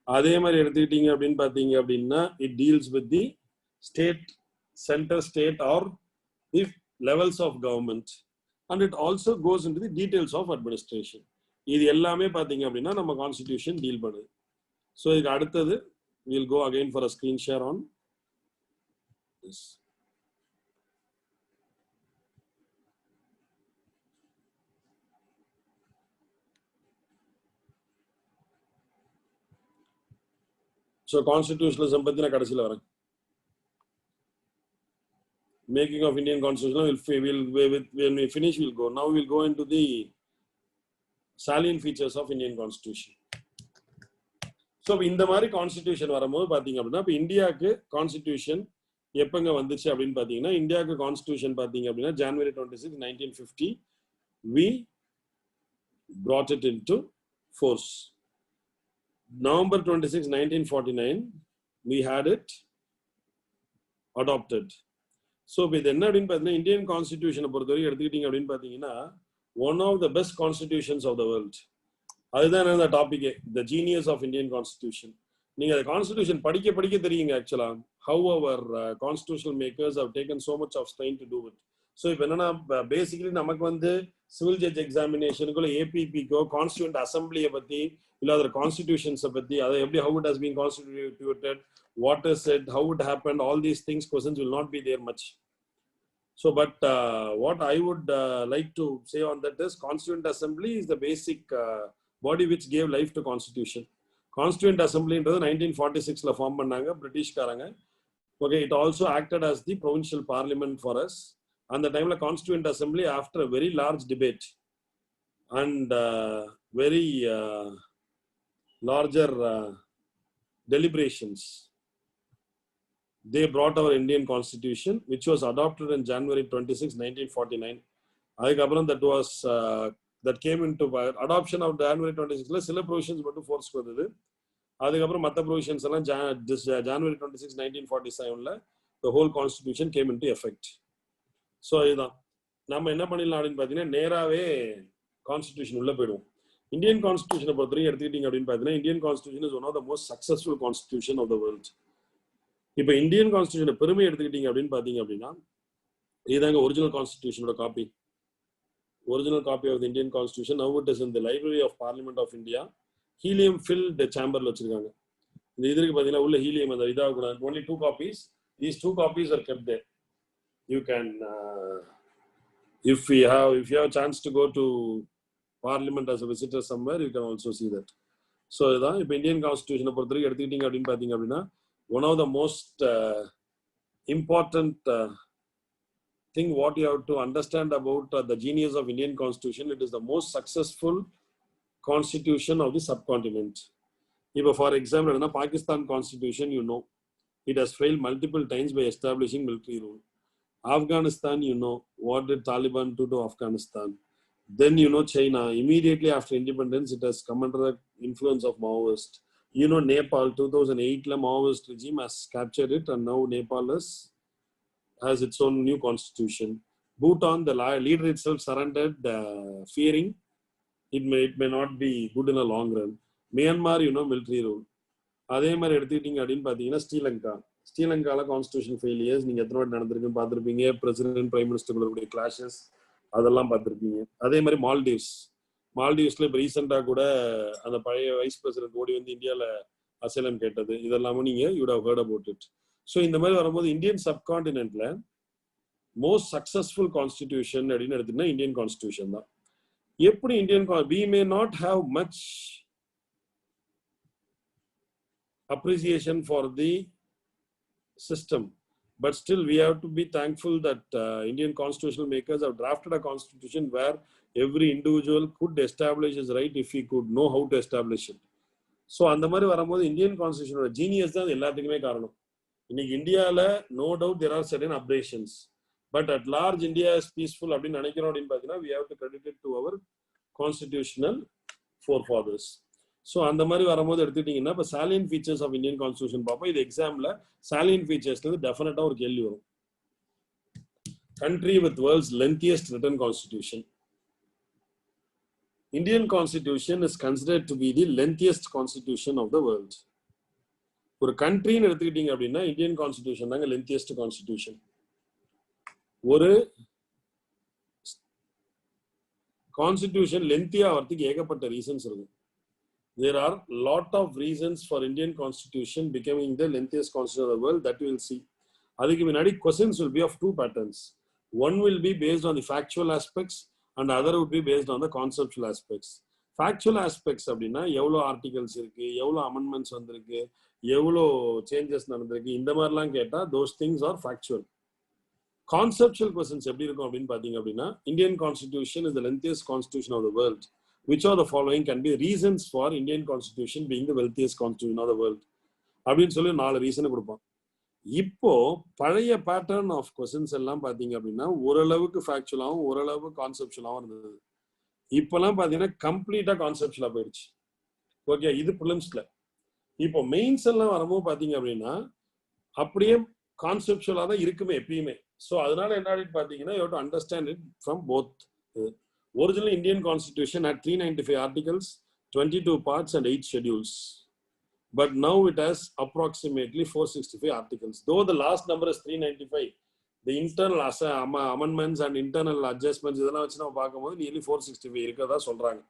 S1: அதே மாதிரி எடுத்துக்கிட்டீங்க அப்படின்னு பார்த்தீங்க அப்படின்னா it deals with the state, center state or the levels of government, and it also goes into the details of administration. இது எல்லாமே பார்த்தீங்க அப்படின்னா நம்ம கான்ஸ்டிடியூஷன் டீல் பண்ணுது. ஸோ இதுக்கு அடுத்தது we'll go again for a screen share on this. So constitutionalism பற்றி நான் கடைசியில் வரேன். making of Indian Constitution. When we finish, we'll go. Now we'll go into the salient features of Indian Constitution. So இந்த மாதிரி constitution வரும்போது பாத்தீங்க அப்படின்னா இப்போ இந்தியாவுக்கு கான்ஸ்டிடியூஷன் எப்பங்க வந்துச்சு அப்படின்னு பாத்தீங்கன்னா இந்தியாவுக்கு கான்ஸ்டிடியூஷன் பாத்தீங்க அப்படின்னா January 26, 1950 we brought it into force. November 26, 1949 we had it adopted. So இது என்ன அப்படின்னு பாத்தீங்கன்னா இந்தியன் கான்ஸ்டிடியூஷனை பொறுத்தவரைக்கும் எடுத்துக்கிட்டீங்க அப்படின்னு பாத்தீங்கன்னா one of the best constitutions of the world. அதுதான் அந்த topic, the genius of Indian constitution. நீங்க அந்த கான்ஸ்டிடியூஷன் படிக்க தெரியுங்க ஆக்சுவலா how our constitutional makers have taken so much of strain to do it. So இப்போ என்னன்னா பேசிக்கலி நமக்கு வந்து சிவில் ஜட்ஜ் எக்ஸாமினேஷனுக்குள்ள ஏபிபிக்கோ கான்ஸ்டியூண்ட் அசம்பிளியை பத்தி இல்ல அதோட கான்ஸ்டிடியூஷன்ஸை பத்தி அதை எப்படி how it has been constituted, what is it, how it happen, all these things questions will not be there much. So, but what I would like to say on that is Constituent Assembly is the basic body which gave life to Constitution. Constituent Assembly in 1946 la form பண்ணாங்க British காரங்க. Okay, it also acted as the provincial parliament for us. And the time la Constituent Assembly, after a very large debate and very larger deliberations, they brought our Indian Constitution, which was adopted on January 26, 1949. அதுக்கப்புறம் that came into adoption of January 26ல சில provisions மட்டும் force வந்தது. அதுக்கப்புறம் மற்ற provisions எல்லாம் January 26, 1947ல the whole constitution came into effect. So இதுதான் நம்ம என்ன பண்ணிடலாம் அப்படின்னு பார்த்தீங்கன்னா நேராகவே கான்ஸ்டிடியூஷன் உள்ள போயிடுவோம். இந்தியன் கான்ஸ்டிடியூஷனை பொறுத்தவரைக்கும் எடுத்துக்கிட்டீங்க அப்படின்னு பார்த்தீங்கன்னா Indian constitution is one of the most successful constitution of the world. இப்போ இந்தியன் கான்ஸ்டிடியூஷன் பெருமை எடுத்துக்கிட்டீங்க அப்படின்னு பார்த்தீங்க அப்படின்னா இதுதாங்க ஒரிஜினல் கான்ஸ்டிடியூஷனோட copy. Original copy of the Indian constitution now it is in the library of parliament of India. Helium filled சேம்பர்ல வச்சிருக்காங்க. இந்த இதுக்கு பார்த்தீங்கன்னா உள்ள ஹீலியம் அந்த இதாக கூட only 2 copies. These 2 copies are kept there. You can if you have a chance to go to parliament as a visitor somewhere, you can also see that. So இதான் இப்போ இந்தியன் கான்ஸ்டிடியூஷனை பொறுத்தவரைக்கும் எடுத்துக்கிட்டீங்க அப்படின்னு பார்த்தீங்க அப்படின்னா one of the most important thing what you have to understand about the genius of Indian Constitution, it is the most successful constitution of the subcontinent. If for example in Pakistan Constitution, you know it has failed multiple times by establishing military rule. Afghanistan, you know what did Taliban do to Afghanistan. Then you know China, immediately after independence it has come under the influence of Maoist. You know Nepal, 2008 la Maoist regime has captured it and now Nepal has its own new constitution. Bhutan, the leader itself surrendered, fearing it may not be good in the long run. Myanmar, you know military rule. அதே மாதிரி எடுத்துக்கிட்டீங்க அப்படின்னு பார்த்தீங்கன்னா ஸ்ரீலங்கால constitution failures நீங்கள் எத்தனை வாட்டி நடந்திருக்குன்னு பார்த்துருப்பீங்க. பிரசிடென்ட் பிரைம் மினிஸ்டர் கிளாஷஸ் அதெல்லாம் பார்த்துருப்பீங்க. அதே மாதிரி மால்டீவ்ஸ்ல இப்போ ரீசெண்டாக கூட அந்த பழைய வைஸ் பிரசிடென்ட் ஓடி வந்து இந்தியாவில் அசைலம் கேட்டது, இதெல்லாமும் நீங்க you'd have heard about it. So இந்த மாதிரி வரும்போது இந்தியன் சப்கான்டினென்ட்ல மோஸ்ட் சக்சஸ்ஃபுல் கான்ஸ்டிடியூஷன் அப்படின்னு எடுத்தீங்கன்னா இந்தியன் கான்ஸ்டிடியூஷன் தான். எப்படி Indian we may not have much appreciation for the system, but still we have to be thankful that Indian constitutional makers have drafted a constitution where every individual could establish his right if he could know how to establish it. So அந்த மாதிரி வரும்போது Indian கான்ஸ்டிடியூஷனோட genius தான் எல்லாத்துக்குமே காரணம். இன்னைக்கு இந்தியாவில் no doubt there are certain aberrations, but at large India is peaceful அப்படின்னு நினைக்கிறோம் அப்படின்னு பார்த்தீங்கன்னா we have to credit it to our constitutional forefathers. So அந்த மாதிரி வரும்போது எடுத்துக்கிட்டீங்கன்னா இப்போ salient features of Indian Constitution பார்ப்போம். இது எக்ஸாமில் salient featuresலேருந்து டெஃபினட்டாக ஒரு கேள்வி வரும். Country with world's lengthiest written constitution. Indian Constitution is considered to be the lengthiest constitution of the world. ஒரு கண்ட்ரின்னு எடுத்துக்கிட்டீங்க அப்படின்னா இந்தியன் கான்ஸ்டிடியூஷன் தாங்க லென்த்தியஸ்ட் கான்ஸ்டிடியூஷன். ஒரு கான்ஸ்டிடியூஷன் லென்த்தியா ஆகிறதுக்கு ஏகப்பட்ட ரீசன்ஸ் இருக்கும். There are lot of reasons for Indian Constitution becoming the lengthiest constitution of the world that we will see. அதுக்கு முன்னாடி questions will be of 2 patterns. One will be based on the factual aspects and other would be based on the conceptual aspects. Factual aspects அப்படின்னா எவ்வளோ articles இருக்கு, எவ்வளோ amendments வந்திருக்கு, எவ்வளோ changes நடந்திருக்கு, இந்த மாதிரிலாம் கேட்டால் those things are factual. Conceptual questions எப்படி இருக்கும் அப்படின்னு பாத்தீங்க அப்படின்னா, Indian Constitution is the lengthiest constitution of the world. Which of the following can be reasons for Indian Constitution being the wealthiest constitution of the world? அப்படின்னு சொல்லி 4 reason கொடுப்பான். இப்போ பழைய பேட்டர்ன் ஆஃப் கொஸ்டின்ஸ் எல்லாம் பாத்தீங்க அப்படின்னா ஓரளவுக்கு ஃபேக்சுவலாகவும் ஓரளவு கான்செப்சுவலாகவும் இருந்தது. இப்பெல்லாம் பாத்தீங்கன்னா கம்ப்ளீட்டா கான்செப்சுவலா போயிடுச்சு. ஓகே, இது பிலிம்ஸ்ல. இப்போ மெயின்ஸ் எல்லாம் வரும்போது பாத்தீங்க அப்படின்னா அப்படியே கான்செப்சுவலா தான் இருக்குமே எப்பயுமே. ஸோ அதனால என்ன பாத்தீங்கன்னா you have to understand it from both. Original Indian Constitution had 395 articles, 22 parts and 8 schedules. But now it has approximately 465 articles. Though the last number is 395, the internal amendments and internal adjustments இதெல்லாம் வச்சு நம்ம பார்க்கும்போது nearly 465 இருக்கதா சொல்றாங்க.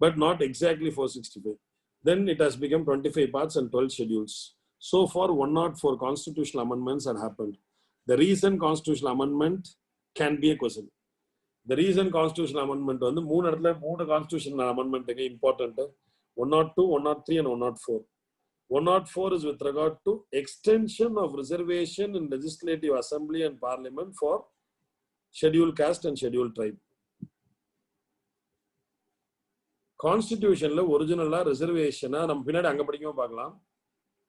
S1: But not exactly 465. Then it has become 25 parts and 12 schedules. So far 104 constitutional amendments have happened. The recent constitutional amendment can be a question. The recent constitutional amendment வந்து மூணு constitutional amendment important. 102, 103 and 104. 104 is with regard to extension of reservation in legislative assembly and parliament for scheduled caste and scheduled tribe. Constitutionல ஒரிஜினலா ரிசர்வேஷனா நம்ம பின்னாடி அங்க படிக்கும்போது பார்க்கலாம்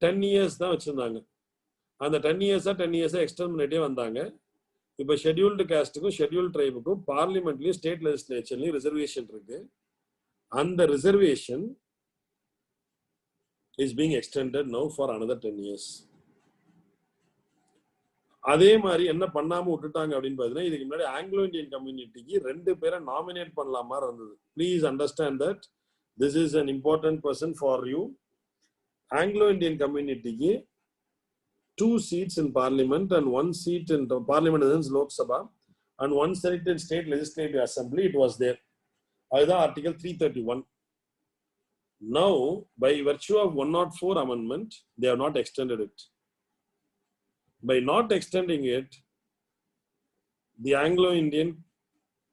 S1: 10 years தான் வச்சிருந்தாங்க. அந்த 10 years எக்ஸ்டெண்ட் பண்ணிட்டே வந்தாங்க. இப்போ ஷெட்யூல்டு காஸ்ட்டுக்கும் ஷெட்யூல்டு ட்ரைபுக்கும் பார்லிமெண்ட்லயும் ஸ்டேட் லெஜிஸ்லேச்சர்லயும் ரிசர்வேஷன் இருக்கு. அந்த reservation is being extended now for another 10 years. அதே மாதிரி என்ன பண்ணாம விட்டுட்டாங்க அப்படின்னு பாத்தீங்கன்னா இதுக்கு முன்னாடி ஆங்கிலோ இந்தியன் கம்யூனிட்டிக்கு 2 பேரை நாமினேட் பண்ணலாம் மாதிரி இருந்தது. Please understand that this is an important question for you. Anglo Indian கம்யூனிட்டிக்கு 2 seats in parliament and 1 seat in parliament in Lok Sabha and 1 seat in state legislative assembly. It was there. அதுதான் article 331. Now by virtue of 104 amendment they have not extended it. By not extending it, the Anglo-Indian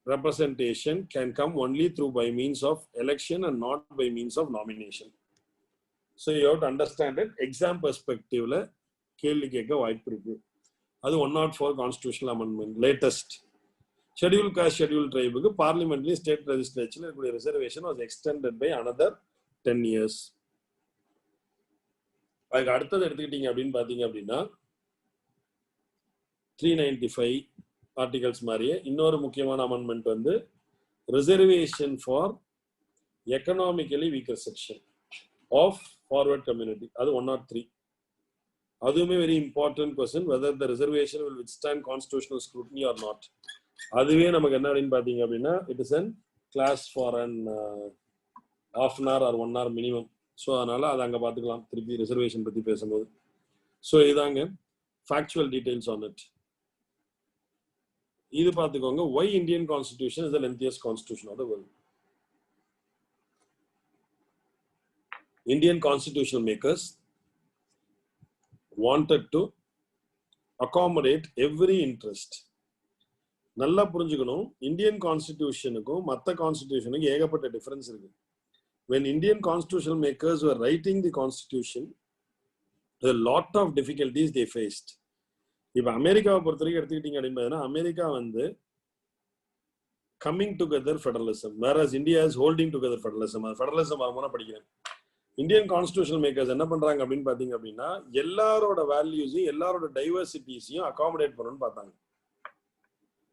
S1: representation can come only through by means of election and not by means of nomination. So you have to understand it. Exam perspective la கேள்வி கேட்க வாய்ப்பு இருக்கு. அது 104 constitutional amendment latest. Schedule caste schedule ட்ரைபுக்கு பார்லிமெண்ட்லயும் state லெஜிஸ்லேச்சர்ல இருக்கக்கூடிய reservation was extended by another 10 years. அதுக்கு அடுத்தது எடுத்துக்கிட்டீங்க அப்படின்னு பாத்தீங்க அப்படின்னா 395 ஆர்டிகல்ஸ் மாதிரியே இன்னொரு முக்கியமான அமெண்ட்மெண்ட் வந்து reservation for economically weaker section of forward community. அது 103. அதுவுமே very important question, whether the reservation will withstand constitutional scrutiny or not. அதுவே நமக்கு என்ன அப்படின்னு பாத்தீங்க அப்படின்னா it is an class for an half an hour or 1 hour minimum. So அதனால அதை அங்கே பார்த்துக்கலாம் திருப்பி ரிசர்வேஷன் பற்றி பேசும்போது. ஸோ இதாங்க ஃபேக்சுவல் டீடைல்ஸ் ஆன் இட். இது பார்த்துக்கோங்க. why Indian Constitution is the lengthiest constitution of the world. Indian constitutional makers wanted to accommodate every interest. நல்லா புரிஞ்சுக்கணும், இந்தியன் கான்ஸ்டிடியூஷனுக்கும் மற்ற கான்ஸ்டிடியூஷனுக்கும் ஏகப்பட்ட டிஃபரன்ஸ் இருக்கு. When Indian constitutional makers were writing the constitution, a lot of difficulties they faced. இப்ப அமெரிக்காவை பொறுத்த வரைக்கும் எடுத்துக்கிட்டீங்க அப்படின்னா அமெரிக்கா வந்து coming together federalism, whereas India is holding together federalism. Federalism வருமானம் படிக்கிறேன். இந்தியன் கான்ஸ்டிடியூஷனல் மேக்கர்ஸ் என்ன பண்றாங்க அப்படின்னு பாத்தீங்க அப்படின்னா எல்லாரோட வேல்யூஸையும் எல்லாரோட டைவர்சிட்டிஸையும் அகாமடேட் பண்ணணும்னு பார்த்தாங்க.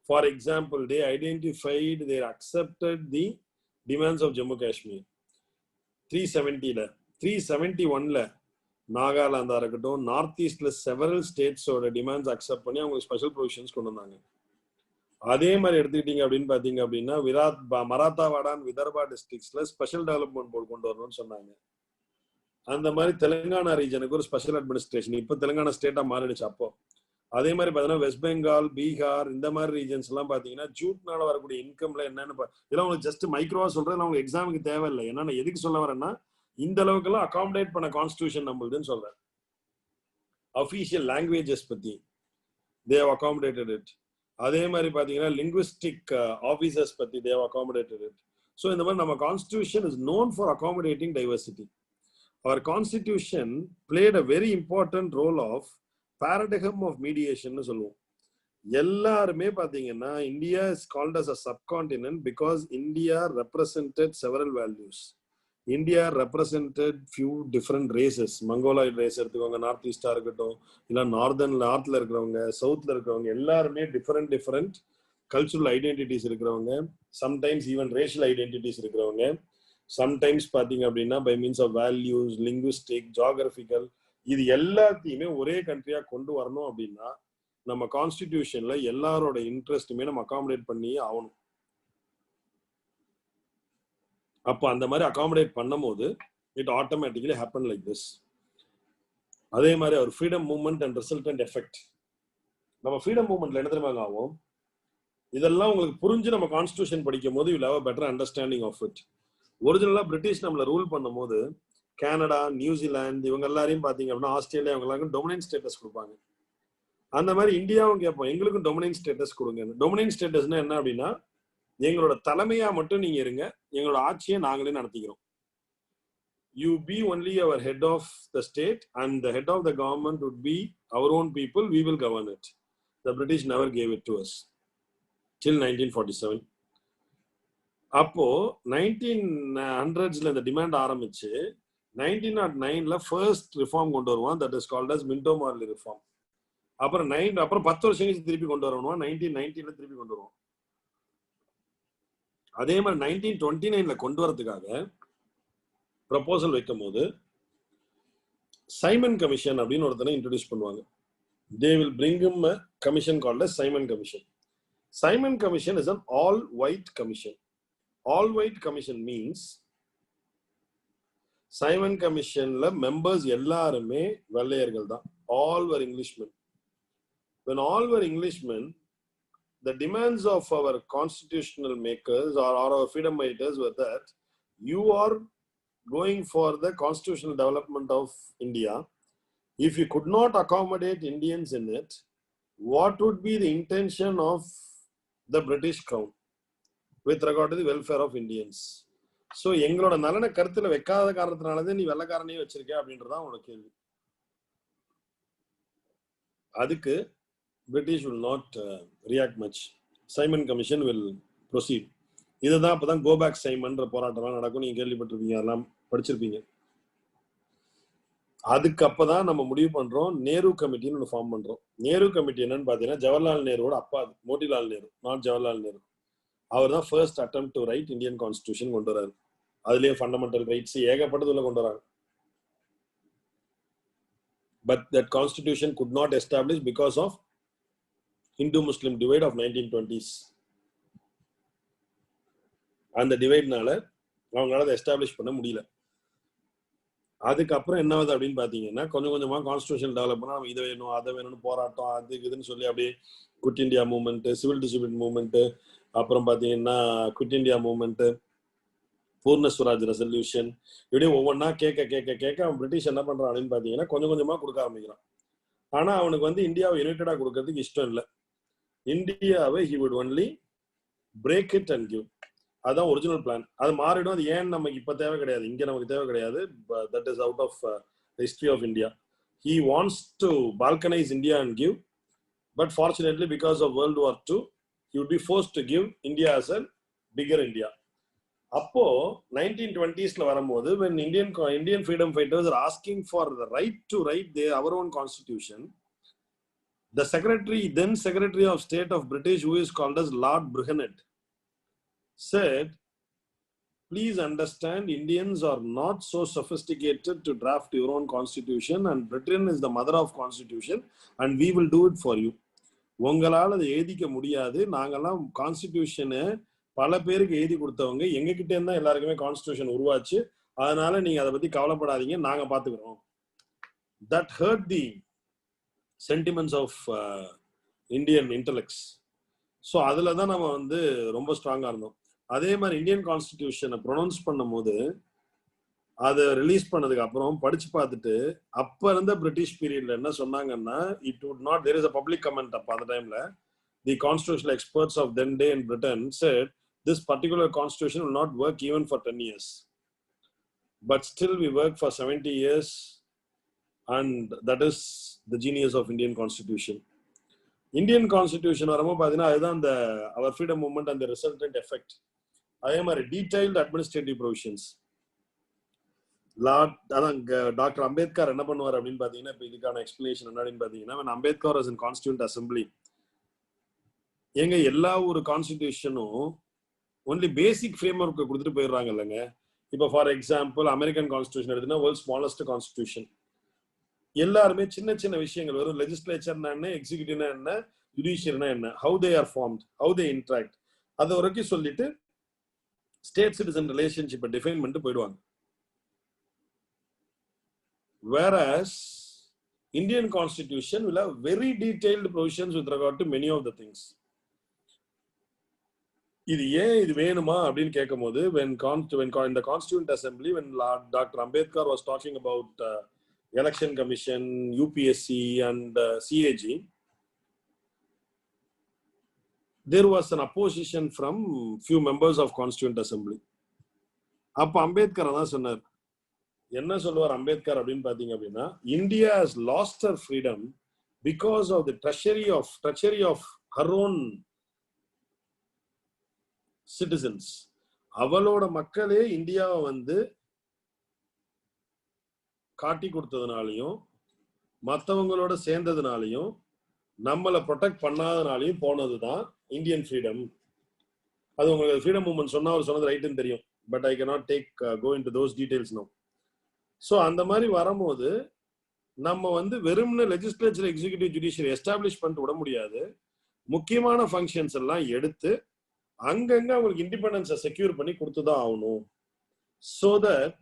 S1: For example, they identified, they accepted the demands of Jammu Kashmir. 370ல 371ல நாகாலாந்தா இருக்கட்டும், நார்த் ஈஸ்ட்ல செவரல் ஸ்டேட்ஸோட டிமாண்ட்ஸ் அக்செப்ட் பண்ணி அவங்க ஸ்பெஷல் ப்ரொவிஷன்ஸ் கொண்டு வந்தாங்க. அதே மாதிரி எடுத்துக்கிட்டீங்க அப்படின்னு பாத்தீங்க அப்படின்னா மராத்தாவாடா விதர்பா டிஸ்ட்ரிக்ட்ஸ்ல ஸ்பெஷல் டெவலப்மெண்ட் போர்டு கொண்டு வரணும்னு சொன்னாங்க. அந்த மாதிரி தெலுங்கானா ரீஜனுக்கு ஒரு ஸ்பெஷல் அட்மினிஸ்ட்ரேஷன், இப்ப தெலுங்கானா ஸ்டேட்டா மாறிடுச்சு. அப்போ அதே மாதிரி பாத்தீங்கன்னா வெஸ்ட் பெங்கால், பீகார் இந்த மாதிரி ரீஜன்ஸ் எல்லாம் பாத்தீங்கன்னா ஜூட்னால வரக்கூடிய இன்கம்ல என்னன்னு இதெல்லாம் உங்களுக்கு ஜஸ்ட் மைக்ரோவா சொல்றேன், உங்களுக்கு எக்ஸாமுக்கு தேவையில்லை. என்னன்னா எதுக்கு சொல்ல வரேன்னா இந்த அளவுக்கு எல்லாம் அகாமடேட் பண்ண கான்ஸ்டிடியூஷன் நம்மளுதுன்னு சொல்றேன். அபிஷியல் லாங்குவேஜஸ் பத்தி they have accommodated it. அதே மாதிரி பாத்தீங்கன்னா லிங்குவிஸ்டிக் ஆபீசர்ஸ் பத்தி they have accommodated it. So இந்த மாதிரி நம்ம constitution is known for accommodating diversity. Our constitution played a very important role of paradigm of mediation னு சொல்லுவோம். எல்லாருமே பாத்தீங்கன்னா India is called as a subcontinent because India represented several values. India represented few different races. Mongoloid race எடுத்துக்கோங்க, north ஈஸ்டா இருக்கட்டும், இல்லை நார்த்ல இருக்கிறவங்க, சவுத்ல இருக்கிறவங்க, எல்லாருமே டிஃப்ரெண்ட் கல்ச்சுரல் ஐடென்டிட்டிஸ் இருக்கிறவங்க, சம்டைம்ஸ் ஈவன் ரேஷியல் ஐடென்டிட்டிஸ் இருக்கிறவங்க, சம்டைம்ஸ் பாத்தீங்க அப்படின்னா by means of values, linguistic, geographical, இது எல்லாத்தையுமே ஒரே கண்ட்ரியா கொண்டு வரணும் அப்படின்னா நம்ம கான்ஸ்டிடியூஷன்ல எல்லாரோட இன்ட்ரெஸ்ட்டுமே நம்ம அகாமடேட் பண்ணி ஆகணும். அப்போ அந்த மாதிரி அகாமடேட் பண்ணும் போது it automatically happen like this. அதே மாதிரி ஒரு freedom movement and resultant effect. நம்ம ஃப்ரீடம் மூவ்மெண்ட்ல என்ன தெரியுமா ஆகும், இதெல்லாம் உங்களுக்கு புரிஞ்சு நம்ம கான்ஸ்டிடியூஷன் படிக்கும் போது you have a better understanding of it. ஒரிஜினலா பிரிட்டிஷ் நம்மள ரூல் பண்ணும் போது கனடா, நியூசிலாந்து இவங்க எல்லாரையும் பாத்தீங்க அப்படின்னா, ஆஸ்திரேலியா இவங்க எல்லாருக்கும் டொமினைன் ஸ்டேட்டஸ் கொடுப்பாங்க. அந்த மாதிரி இந்தியாவும் கேட்போம், எங்களுக்கும் டொமினைன் ஸ்டேட்டஸ் கொடுங்க. டொமினைன் ஸ்டேட்டஸ்னா என்ன அப்படின்னா, எங்களோட தலைமையா மட்டும் நீங்க இருங்க, எங்களோட ஆட்சியை நாங்களே நடத்திக்கிறோம். You be only our head of the state and the head of the government would be our own people, we will govern it. The British never gave it to us till 1947. அப்போ 1900ஸ்ல இந்த demand ஆரம்பிச்சு 1909ல first reform கொண்டு வருவான், that is called as Minto Morley reform. அப்புறம் 10 வருஷம் கழிச்சு திருப்பி கொண்டு வரணும், 1990ல திருப்பி கொண்டு வருவோம். அதே மாதிரி 1929ல கொண்டு வரதுக்காக ப்ரப்போசல் வைக்கும் போது சைமன் கமிஷன் அப்படின்னு ஒருத்தனை இன்ட்ரோடியூஸ் பண்ணுவாங்க. They will bring him a commission called as Simon Commission. Simon Commission is an all-white commission. All-white commission means Simon Commissionல members எல்லாருமே வெள்ளையர்கள் தான். All were Englishmen. When all were Englishmen, the demands of our constitutional makers or our freedom fighters were that you are going for the constitutional development of India. If you could not accommodate Indians in it, what would be the intention of the British Crown with regard to the welfare of Indians? So எங்களோட நலனை கருத்துல வைக்காத காரணத்தினாலதான் நீ வெள்ளக்காரனையே வச்சிருக்க அப்படின்றதான் உனக்கு கேள்வி. அதுக்கு British will not react much. Simon Commission will proceed. இதுதான் அப்பதான் கோ பேக் சைமன்ற போராட்டம் நடக்கும், நீங்க கேள்விப்பட்டிருப்பீங்க, அதெல்லாம் படிச்சிருப்பீங்க. அதுக்கு அப்பதான் நம்ம முடிவு பண்றோம் நேரு கமிட்டின்னு ஒன்று ஃபார்ம் பண்றோம். நேரு கமிட்டி என்னன்னு பாத்தீங்கன்னா, ஜவஹர்லால் நேருவோட அப்பா மோட்டிலால் நேரு, நாட் ஜவஹர்லால் நேரு. அவர் தான் first attempt to right Indian constitution கொண்டு வராரு. அதுலயே ஃபண்டமெண்டல் ரைட்ஸ் ஏகப்பட்டதுல கொண்டு வராங்க. But that constitution could not establish because of Hindu-Muslim divide of 1920s. அந்த டிவைட்னால அவங்களால அதை எஸ்டாப்ளிஷ் பண்ண முடியல. அதுக்கப்புறம் என்ன ஆகுது அப்படின்னு பாத்தீங்கன்னா, கொஞ்சம் கொஞ்சமா கான்ஸ்டிடியூஷன் டெவலப் பண்ணா இதை வேணும் அதை வேணும்னு போராட்டம், அது இதுன்னு சொல்லி அப்படியே quit India movement, civil distribute movement, அப்புறம் பாத்தீங்கன்னா குவிட் இந்தியா மூவ்மெண்ட், பூர்ண ஸ்வராஜ் ரெசல்யூஷன், இப்படியே ஒவ்வொன்னா கேட்க கேட்க கேட்க அவன் பிரிட்டிஷ் என்ன பண்றான் அப்படின்னு பாத்தீங்கன்னா கொஞ்சம் கொஞ்சமா கொடுக்க ஆரம்பிக்கிறான். ஆனா அவனுக்கு வந்து இந்தியாவை யுனைடடா கொடுக்கறதுக்கு இஷ்டம் இல்லை. இந்தியாவை he would only break it and give. அதான் ஒரிஜினல் பிளான். அது மாறிடும். அது ஏன் நமக்கு இப்ப தேவை கிடையாது, இங்க நமக்கு தேவை கிடையாது. That is out of history of India. He wants to balkanize India and give, but fortunately because of World War II he would be forced to give India as a bigger India. அப்போ 1920ஸ்ல வரும்போது when Indian freedom fighters are asking for the right to write our own constitution, the then Secretary of State of British, who is called as Lord Brüchenet, said, please understand, Indians are not so sophisticated to draft your own constitution, and Britain is the mother of constitution and we will do it for you. உங்களால் அதை எழுதிக்க முடியாது, நாங்கெல்லாம் கான்ஸ்டிடியூஷனை பல பேருக்கு எழுதி கொடுத்தவங்க, எங்ககிட்ட இருந்தா எல்லாருக்குமே கான்ஸ்டிடியூஷன் உருவாச்சு, அதனால நீங்க அதை பத்தி கவலைப்படாதீங்க, நாங்க பாத்துக்கிறோம். That hurt the sentiments of Indian intellects. So அதுல தான் நம்ம வந்து ரொம்ப ஸ்ட்ராங்கா இருந்தோம். அதே மாதிரி இந்தியன் கான்ஸ்டிடியூஷனை ப்ரொனவுன்ஸ் பண்ணும் போது அதை ரிலீஸ் பண்ணதுக்கு அப்புறம் படிச்சு பார்த்துட்டு அப்ப இருந்த பிரிட்டிஷ் பீரியட்ல என்ன சொன்னாங்கன்னா, it would not, there is a public comment. அப்ப அந்த டைம்ல the constitutional experts of then day in Britain said this particular constitution will not work even for 10 years, but still we work for 70 years, and that is the genius of Indian constitution. Indian constitution வரும்போது பாத்தீங்கன்னா அதுதான் அந்த அவர் freedom movement அந்த resultant effect. அதே மாதிரி detailed administrative provisions. அதான் doctor Ambedkar என்ன பண்ணுவார் அப்படின்னு பாத்தீங்கன்னா, இப்ப இதுக்கான எக்ஸ்பிளேஷன் என்னன்னு பாத்தீங்கன்னா, Ambedkar was in constituent assembly. எங்க எல்லா ஒரு கான்ஸ்டிடியூஷனும் ஒன்லி பேசிக் ஃப்ரேம் ஒர்க் கொடுத்துட்டு போயிடுறாங்க இல்லைங்க. இப்போ ஃபார் எக்ஸாம்பிள் அமெரிக்கன் கான்ஸ்டிடியூஷன் எடுத்தீங்கன்னா வேர்ல்ட் ஸ்மாலஸ்ட் கான்ஸ்டிடியூஷன். எல்லாருமே சின்ன சின்ன விஷயங்கள், வெறும் லெஜிஸ்லேச்சர்னா என்ன, எக்ஸிக்யூட்டிவ்னா என்ன, ஜுடிஷியர்னா என்ன, how they are formed, how they interact, அது வரைக்கும் சொல்லிட்டு ஸ்டேட் சிட்டிசன் ரிலேஷன்ஷிப்பை டிஃபைன் பண்ணிட்டு போயிடுவாங்க. Whereas Indian Constitution will have very detailed provisions with regard to many of the things. இது ஏன் இது வேணுமா அப்படின்னு கேட்கும் போது, when in the Constituent Assembly, when Dr. Ambedkar was talking about Election Commission, UPSC and CAG, there was an opposition from few members of Constituent Assembly. அப்ப அம்பேத்கர் தான் சொன்னார். என்ன சொல்லுவார் அம்பேத்கர் அப்படின்னு பாத்தீங்க அப்படின்னா, India has lost her freedom because of the treachery of her own citizens. அவளோட மக்களே இந்தியாவை வந்து காட்டி கொடுத்ததுனாலையும் மற்றவங்களோட சேர்ந்ததுனாலையும் நம்மளை ப்ரொடெக்ட் பண்ணாதனாலையும் போனதுதான் இந்தியன் ஃப்ரீடம். அது உங்களுக்கு ஃப்ரீடம் மூவ்மெண்ட் சொன்னா அவர் சொன்னது ரைட்டுன்னு தெரியும், but I cannot go into those details now. So அந்த மாதிரி வரும்போது நம்ம வந்து வெறும்னு லெஜிஸ்லேச்சர், எக்ஸிக்யூட்டிவ், ஜுடிஷியரி எஸ்டாப்ளிஷ் பண்ணிட்டு விட முடியாது. முக்கியமான ஃபங்க்ஷன்ஸ் எல்லாம் எடுத்து அங்கங்க அவங்களுக்கு இண்டிபெண்டன்ஸை செக்யூர் பண்ணி கொடுத்துதான் ஆகணும். So that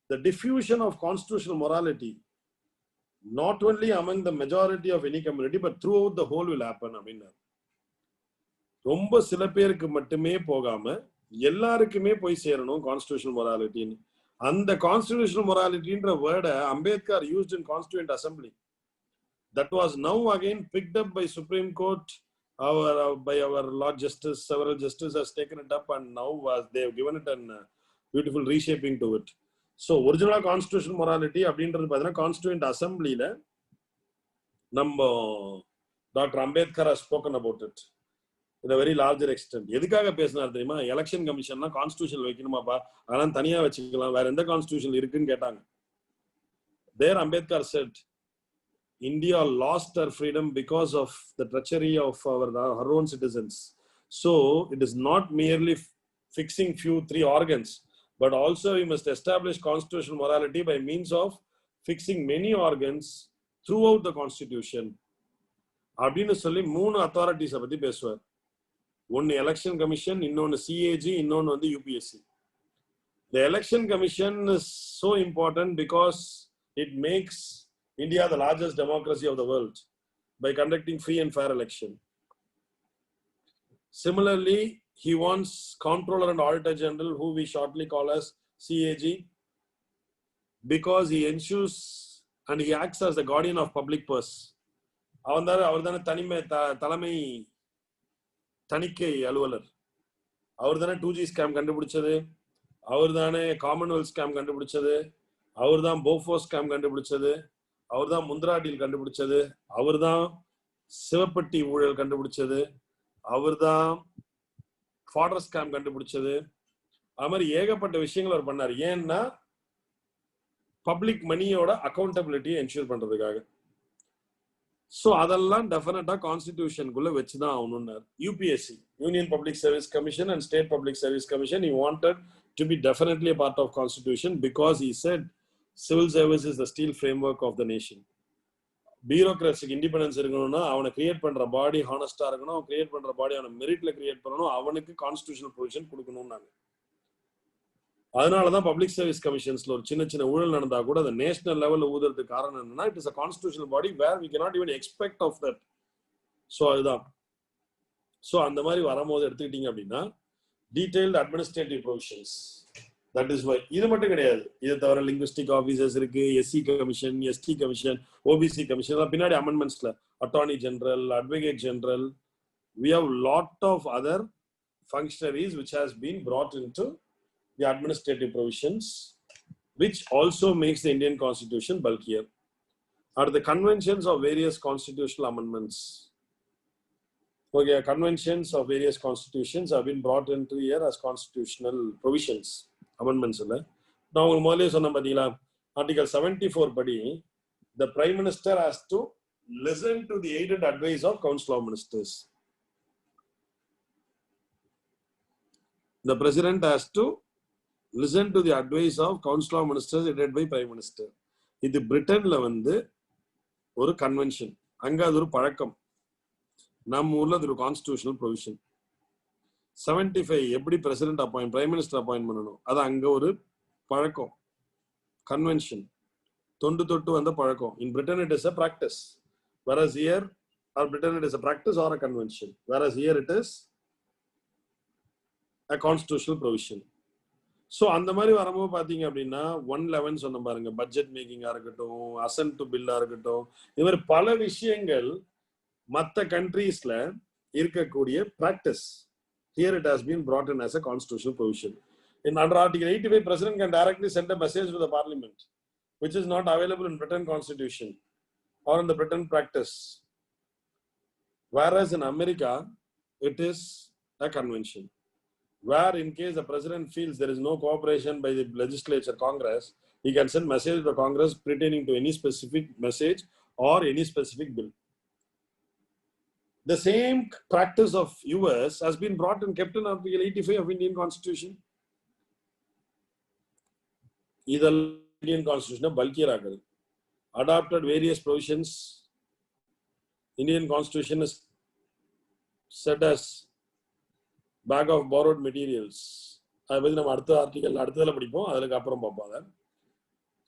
S1: the diffusion of constitutional morality not only among the majority of any community but throughout the whole will happen அப்படின்னு. ரொம்ப சில பேருக்கு மட்டுமே போகாம எல்லாருக்குமே போய் சேரணும் கான்ஸ்டிடியூஷனல் மொராலிட்டின்னு. அந்த கான்ஸ்டிடியூஷனல் மொராலிட்டின்ற வேர்டை Ambedkar used in Constituent Assembly. That was now again picked up by Supreme Court, by our Lord Justice. Several justices has taken it up and now they have given it a beautiful reshaping to it. So original constitutional morality அப்படின்றது பார்த்தீங்கன்னா Constituent Assemblyல நம்ம doctor Ambedkar has spoken about it in a very larger extent. எதுக்காக பேசினார் தெரியுமா? Election கமிஷன்னா constitution வைக்கணுமாப்பா, அதெல்லாம் தனியா வச்சுக்கலாம், வேற எந்த கான்ஸ்டிடியூஷன் இருக்குன்னு கேட்டாங்க. There Ambedkar said India lost her freedom because of the treachery of her own citizens. So it is not merely fixing three organs, but also we must establish constitutional morality by means of fixing many organs throughout the constitution. அப்படின்னு சொல்லி 3 அத்தாரிட்டிஸை பத்தி பேசுவார். ஒன்னு election commission, இன்னொன்னு CAG, இன்னொன்னு வந்து UPSC. The election commission is so important because it makes India the largest democracy of the world by conducting free and fair election. Similarly, he wants Comptroller and Auditor General, who we shortly call as CAG, because he ensures and he acts as the guardian of public purse. அவர் தானே தலைமை தணிக்கை அலுவலர். அவர் தானே 2G scam கண்டுபிடிச்சது, அவர் தானே Commonwealth scam கண்டுபிடிச்சது, அவர் தான் போஃபோ scam கண்டுபிடிச்சது, அவர் தான் முந்திரா டீல் கண்டுபிடிச்சது, அவர் தான் சிவப்பட்டி ஊழல் கண்டுபிடிச்சது, அவர் தான் ஃபாடர் ஸ்கேம் கண்டுபிடிச்சது. அது மாதிரி ஏகப்பட்ட விஷயங்கள் அவர் பண்ணார். ஏன்னா பப்ளிக் மணியோட அக்கௌண்டபிலிட்டியை என்ஷூர் பண்றதுக்காக. ஸோ அதெல்லாம் டெஃபினட்டா கான்ஸ்டிடியூஷனுக்குள்ள வச்சுதான் ஆகணும்னார். UPSC, Union Public Service Commission and State Public Service Commission, he wanted to be definitely a part of Constitution because he said civil service is the steel framework of the nation. பியூரோக்ராசிக்கு independence இருக்கணும்னா அவனை create பண்ற பாடி ஹானஸ்டா இருக்கணும், அவன் create பண்ற பாடி அவனை மெரிட்ல create பண்ணணும், அவனுக்கு கான்ஸ்டிடியூஷனல் ப்ரொவிஷன் கொடுக்கணும்னாங்க. அதனாலதான் பப்ளிக் சர்வீஸ் கமிஷன்ஸ்ல ஒரு சின்ன சின்ன ஊழல் நடந்தா கூட அந்த நேஷனல் லெவல்ல ஊதுறதுக்கு காரணம் என்னன்னா, it is a constitutional body where we cannot even expect of that. So அதுதான். ஸோ அந்த மாதிரி வரும்போது எடுத்துக்கிட்டீங்க அப்படின்னா detailed administrative provisions. That is why. இது மட்டும் கிடையாது, இதை தவிர லிங்குவிஸ்டிக் ஆஃபீஸர்ஸ் இருக்கு, SC commission, ST commission, OBC commission, பின்னாடி அமெண்ட்மெண்ட்ஸ்ல attorney general, advocate general, we have lot of other functionaries which has been brought into the administrative provisions, which also makes the Indian Constitution bulkier. Are the conventions of various constitutional amendments. Okay, conventions of various constitutions have been brought into here as constitutional provisions, amendments. Now, Article 74 body, the Prime Minister has to listen to the aid and advice of Council of Ministers. The President has to listen to the advice of Council of Ministers headed by Prime Minister. இது பிரிட்டன்ல ஒரு convention, அங்க அது ஒரு பழக்கம். நம்ம ஊர்ல அது ஒரு கான்ஸ்டிடியூஷனல் ப்ரொவிஷன். 75 எப்படி president appoint, prime minister appoint பண்ணணும், அது அங்க ஒரு பழக்கம், கன்வென்ஷன், தொட்டு வந்த பழக்கம். In Britain it is a practice, whereas here or Britain it is a practice or a convention, whereas here it is a constitutional provision. So அந்த மாதிரி வரும்போது பார்த்தீங்க அப்படின்னா 111 சொன்ன பாருங்க, பட்ஜெட் மேக்கிங்கா இருக்கட்டும், அசென்ட் டு பில்லா இருக்கட்டும், இது மாதிரி பல விஷயங்கள் மற்ற கண்ட்ரீஸ்ல இருக்கக்கூடிய practice. Here it has been brought in as a constitutional provision. In under Article 85, President can directly send a message to the Parliament, which is not available in Britain Constitution or in the Britain practice. Whereas in America, it is a convention, where in case the President feels there is no cooperation by the legislature, Congress, he can send message to the Congress pertaining to any specific message or any specific bill. The same practice of US has been brought and kept in Article 85 of Indian Constitution. Either Indian Constitution bulkier ஆகுது. Adopted various provisions. Indian Constitution is said as bag of borrowed materials. அதை பற்றி நம்ம அடுத்த article அடுத்ததில் படிப்போம், அதுக்கு அப்புறம் பார்ப்போம் அதை.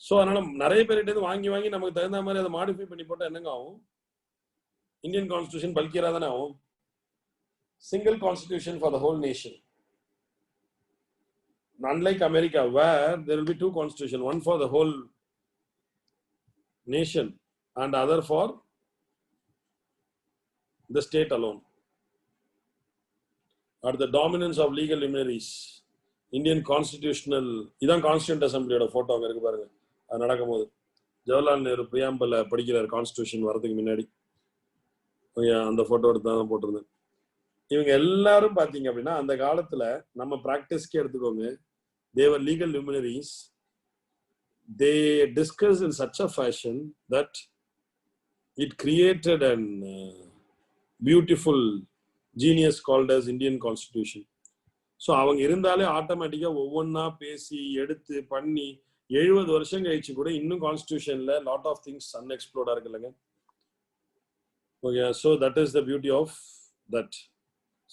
S1: ஸோ அதனால நிறைய பேர்கிட்ட வாங்கி நமக்கு தகுந்த மாதிரி அதை மாடிஃபை பண்ணி போட்டால் என்னங்க ஆகும்? Indian Constitution bulkier தானே ஆகும். Single constitution for the whole nation. Unlike America, where there will be two constitutions, one for the whole nation and other for the state alone. Or the dominance of legal luminaries. Indian constitutional, இதான் constituent அசம்பிளியோட photo அங்க இருக்கு பாருங்க. அது நடக்கும்போது ஜவஹர்லால் நேரு பிரியாம்பல படிக்கிறார் constitution வரதுக்கு முன்னாடி. அந்த போட்டோ எடுத்து தான் போட்டிருந்தேன். இவங்க எல்லாரும் பாத்தீங்க அப்படின்னா அந்த காலத்துல நம்ம பிராக்டிஸ்க்கே எடுத்துக்கோங்க, தேவர் legal luminaries. They discussed in such a fashion that it created an beautiful genius called as Indian Constitution. So அவங்க இருந்தாலே ஆட்டோமேட்டிக்கா ஒவ்வொன்னா பேசி எடுத்து பண்ணி 70 வருஷம் கழிச்சு கூட இன்னும் கான்ஸ்டியூஷன்ல லாட் ஆஃப் திங்ஸ் அன்எக்ஸ்ப்ளோர்டா இருக்குல்லங்க. Okay, so that is the beauty of that.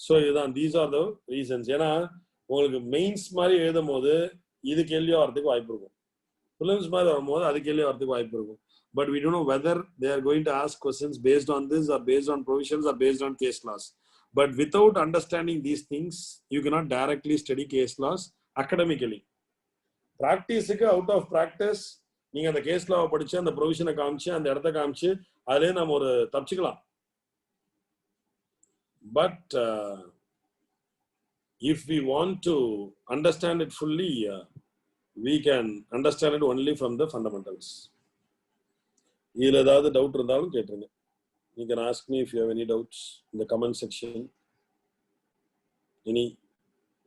S1: So இதுதான், these are the reasons. ஏன்னா உங்களுக்கு மெயின்ஸ் மாதிரி எழுதும் போது இது கேள்வியா வரதுக்கு வாய்ப்பு இருக்கும், பிலிம்ஸ் மாதிரி வரும்போது அது கேள்வியா வரதுக்கு வாய்ப்பு இருக்கும். But we don't know whether they are going to ask questions based on this or based on provisions or based on case laws. But without understanding these things, you cannot directly study case laws academically. Practice-க்கு out of practice நீங்க அந்த case லாவை படிச்சு அந்த ப்ரொவிஷனை காமிச்சு அந்த இடத்த காமிச்சு அதுலேயே நம்ம ஒரு தப்பிச்சுக்கலாம். But if we want to understand it fully, we can understand it only from the fundamentals. இதுல ஏதாவது டவுட் இருந்தாலும் கேட்டுருங்க. You can ask me if you have any doubts in the comment section. Any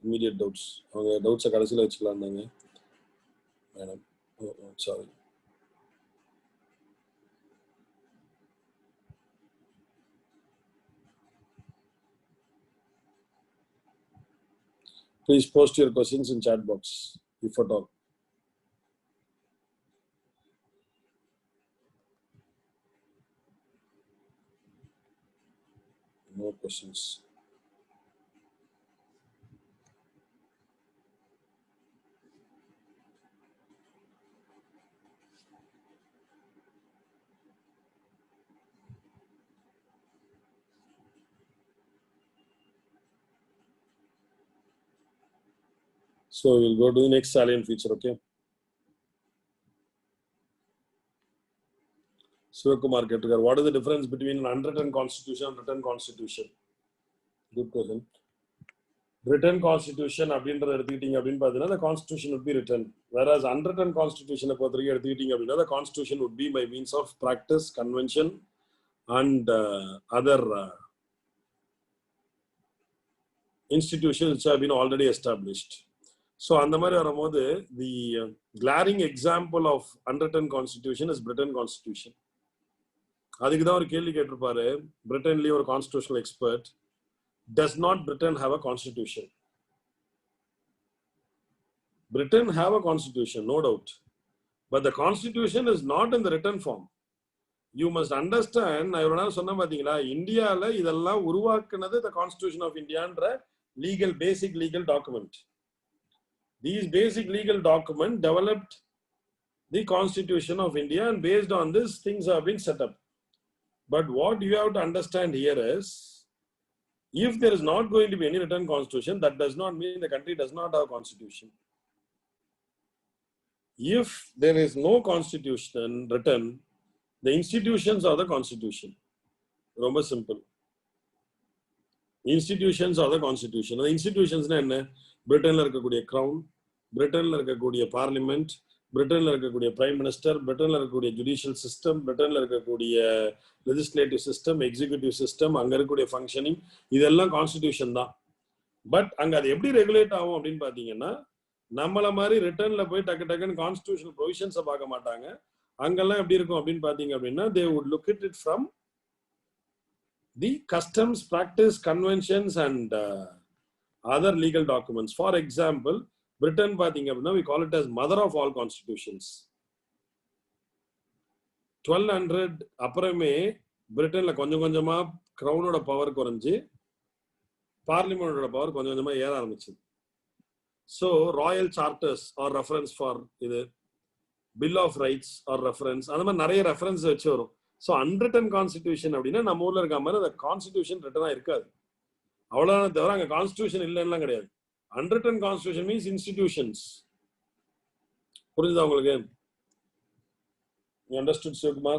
S1: immediate doubts? அவங்க டவுட்ஸை கடைசியில் வச்சுக்கலாம் தாங்க madam. Sorry. Please post your questions in chat box, if at all. No questions. So we'll go to the next salient feature, okay? Sivakumar Kettukar, what is the difference between an unwritten constitution and written constitution? Good question. Written constitution அப்படின்றத எடுத்துக்கிட்டீங்க அப்படின்னு பார்த்தீங்கன்னா the constitution would be written, whereas unwritten constitution பொறுத்த வரைக்கும் எடுத்துக்கிட்டீங்க அப்படின்னா the constitution would be by means of practice, convention and other institutions which have been already established. So அந்த மாதிரி வரும்போது the glaring example of unwritten constitution is Britain constitution. அதுக்கு தான் ஒரு கேள்வி கேட்டிருப்பாரு, பிரிட்டன்லயே ஒரு constitutional expert, does not Britain have a constitution? Britain have a constitution, no doubt, but the constitution is not in the written form. You must understand, நான் இவ்வளவு நேரம் சொன்ன பாத்தீங்களா, இந்தியால இதெல்லாம் உருவாக்குனது the Constitution of Indiaன்ற legal, basic legal document. These basic legal document developed the Constitution of India, and based on this things have been set up. But what you have to understand here is, if there is not going to be any written constitution, that does not mean the country does not have a constitution. If there is no constitution written, the institutions are the constitution. ரொம்ப simple. Institutions are the constitution. The institutions என்ன? பிரிட்டன்ல இருக்கக்கூடிய crown, பிரிட்டன்ல இருக்கக்கூடிய parliament, பிரிட்டன்ல இருக்கக்கூடிய prime minister, பிரிட்டன்ல இருக்கக்கூடிய judicial system, பிரிட்டன்ல இருக்கக்கூடிய legislative system, executive system, அங்க இருக்கக்கூடிய functioning, இதெல்லாம் constitution தான். பட் அங்க அது எப்படி ரெகுலேட் ஆகும் அப்படின்னு பாத்தீங்கன்னா, நம்மள மாதிரி ரிட்டர்ன்ல போய் டக்கு டக்குன்னு கான்ஸ்டிடியூஷனல் ப்ரொவிஷன்ஸை பார்க்க மாட்டாங்க. அங்கெல்லாம் எப்படி இருக்கும் அப்படின்னு பாத்தீங்க அப்படின்னா, they would look at it from the customs, practice, conventions and other legal documents. For example, Britain பாத்தீங்க அப்படின்னா, we call it as mother of all constitutions. 1200 அப்புறமே பிரிட்டன்ல கொஞ்சம் கொஞ்சமா கிரவுனோட பவர் குறைஞ்சு பார்லிமெண்டோட பவர் கொஞ்சம் கொஞ்சமா ஏற ஆரம்பிச்சது. So royal charters or reference for இது, bill of rights or reference, அந்த மாதிரி நிறைய ரெஃபரன்ஸ் வச்சு வரும். ஸோ அன்ரிட்டன் கான்ஸ்டிடியூஷன் அப்படின்னா நம்ம ஊர்ல இருக்க மாதிரி அந்த கான்ஸ்டிடியூஷன் ரிட்டனா இருக்காது, அவ்வளவுதான் தவிர அங்க கான்ஸ்டிடியூஷன் இல்லைன்னா கிடையாது. Unwritten constitution means institutions. புரிஞ்சுதா உங்களுக்கு? You understood, Sivakumar?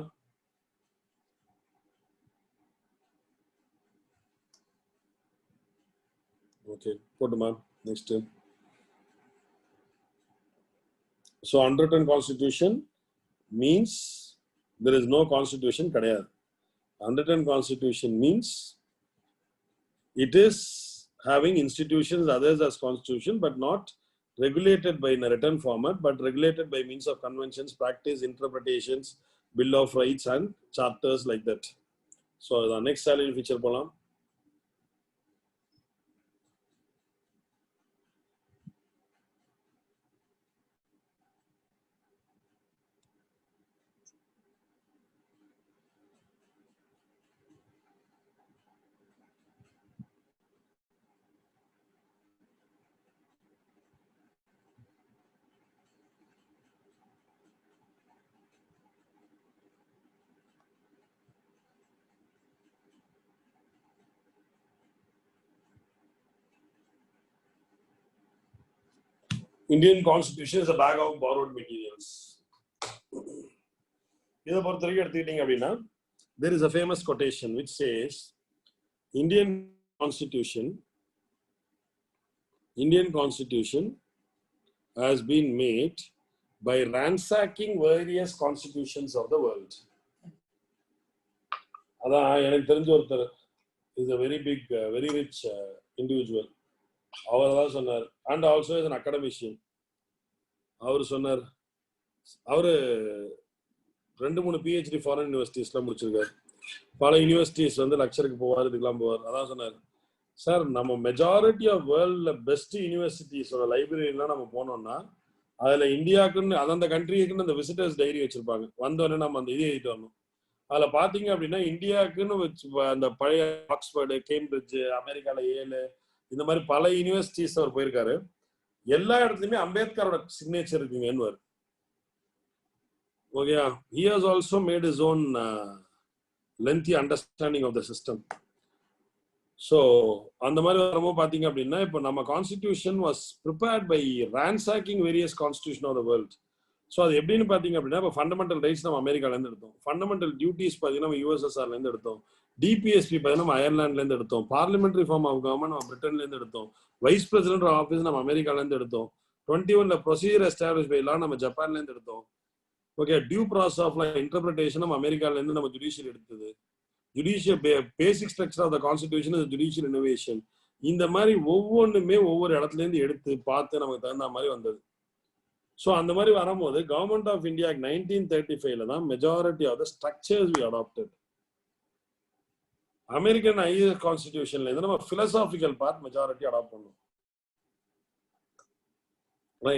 S1: Okay, போட்டுமா next. So unwritten constitution means there is no constitution கிடையாது. Unwritten constitution means it is having institutions others as constitution, but not regulated by in a written format, but regulated by means of conventions, practice, interpretations, bill of rights and charters like that. So the next salary feature போலாம். Indian Constitution is a bag of borrowed materials. இதை பொறுத்தவரைக்கும் எடுத்துக்கிட்டீங்க அப்படின்னா, there is a famous quotation which says Indian Constitution has been made by ransacking various constitutions of the world. அதான் எனக்கு தெரிஞ்ச ஒருத்தர் is a very big, very rich individual. அவர் தான் சொன்னார், and also is an academician. அவர் சொன்னார், அவரு 2-3 PhD ஃபாரின் யூனிவர்சிட்டிஸ்ல முடிச்சிருக்காரு. பல யூனிவர்சிட்டிஸ் வந்து லெக்சருக்கு போவார், இதுக்கெல்லாம் போவார். அதான் சொன்னார், சார் நம்ம மெஜாரிட்டி ஆஃப் வேர்ல்ட்ல பெஸ்ட் யூனிவர்சிட்டிஸோட லைப்ரரிலாம் நம்ம போனோம்னா அதுல இந்தியாவுக்குன்னு அந்த கண்ட்ரிக்குன்னு அந்த விசிட்டர்ஸ் டைரி வச்சிருப்பாங்க. வந்தோடனே நம்ம அந்த இது எழுதிட்டு வரணும். அதுல பாத்தீங்க அப்படின்னா இந்தியாவுக்குன்னு அந்த பழைய ஆக்ஸ்போர்டு, கேம்பிரிட்ஜ், அமெரிக்கால 7 இந்த மாதிரி பல யூனிவர்சிட்டிஸ் அவர் போயிருக்காரு. எல்லா இடத்துலயுமே அம்பேத்கரோட சிக்னேச்சர் இருக்குங்க. Okay, he has also made his own lengthy understanding of the system. So அந்த மாதிரி வரும்போது பாத்தீங்க அப்படின்னா, இப்போ நம்ம constitution was prepared by ransacking various constitution of the world. So அது எப்படின்னு பாத்தீங்க அப்படின்னா, இப்போ ஃபண்டமெண்டல் ரைட்ஸ் நம்ம அமெரிக்கால இருந்து எடுத்தோம், ஃபண்டமெண்டல் டியூட்டிஸ் பாத்தீங்கன்னா நம்ம USSRல இருந்து எடுத்தோம், டிபிஎஸ்பி பார்த்தீங்கன்னா நம்ம அயர்லாண்ட்ல இருந்து எடுத்தோம், பார்லிமெண்டரி ஃபார்ம் ஆஃப் கவர்மெண்ட் நம்ம பிரிட்டன்ல இருந்து எடுத்தோம், வைஸ் பிரசிடென்ட் ஆஃபீஸ் நம்ம அமெரிக்கால இருந்து எடுத்தோம், 21ல ப்ரொசீஜர் எஸ்டாப்ளிஷ் பை லா நம்ம ஜப்பான்ல இருந்து எடுத்தோம். Okay, due process of interpretation நம்ம அமெரிக்கால இருந்து நம்ம ஜுடிஷியல் எடுத்தது. Judicial basic structure of the constitution is judicial innovation. இந்த மாதிரி ஒவ்வொன்றுமே ஒவ்வொரு இடத்துல இருந்து எடுத்து பார்த்து நமக்கு தகுந்த மாதிரி வந்தது. ஸோ அந்த மாதிரி வரும்போது கவர்மெண்ட் ஆஃப் இந்தியா 1935 தான் majority of the structures we adapted. American IS கான்ஸ்டிடியூஷன்ல இருந்து நம்ம பிலசாபிக்கல் பார்ட் மெஜாரிட்டி அடாப்ட் பண்ணோம்.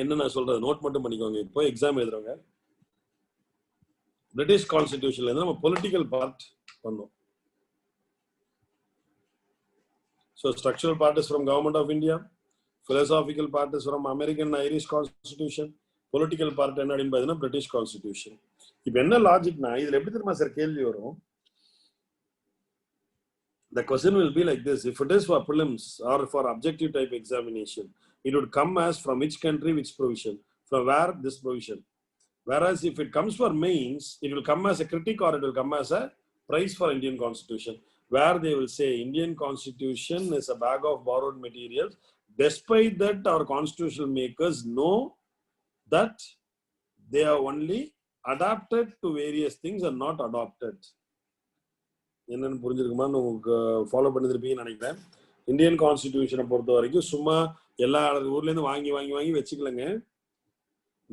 S1: என்ன நான் சொல்றது நோட் மட்டும் பண்ணிக்கோங்க. இப்போ எக்ஸாம் எழுதுறவங்க பிரிட்டிஷ் கான்ஸ்டிடியூஷன்ல இருந்து நம்ம பொலிட்டிக்கல் பார்ட் பண்ணோம். So structural part is from Government of India, philosophical part is from American Irish Constitution, political part என்ன அப்படினு பார்த்தீங்கன்னா British Constitution. இப்போ என்ன லாஜிக்னா இதுல எப்படி தெரியுமா சார் கேள்வி வரும்? The question will be like this: if it is for prelims or for objective type examination, it would come as from which country, which provision, from where this provision. Whereas if it comes for mains, it will come as a critic or it will come as a prize for Indian Constitution, where they will say Indian Constitution is a bag of borrowed materials. Despite that, our constitutional makers know that they are only adapted to various things and not adopted. என்னன்னு புரிஞ்சிருக்குமா? உங்களுக்கு follow பண்ணிருப்பீங்கன்னு நினைக்கிறேன். Indian கான்ஸ்டிடியூஷனை பொறுத்த வரைக்கும் சும்மா எல்லா ஊர்ல இருந்து வாங்கி வாங்கி வாங்கி வச்சுக்கலங்க.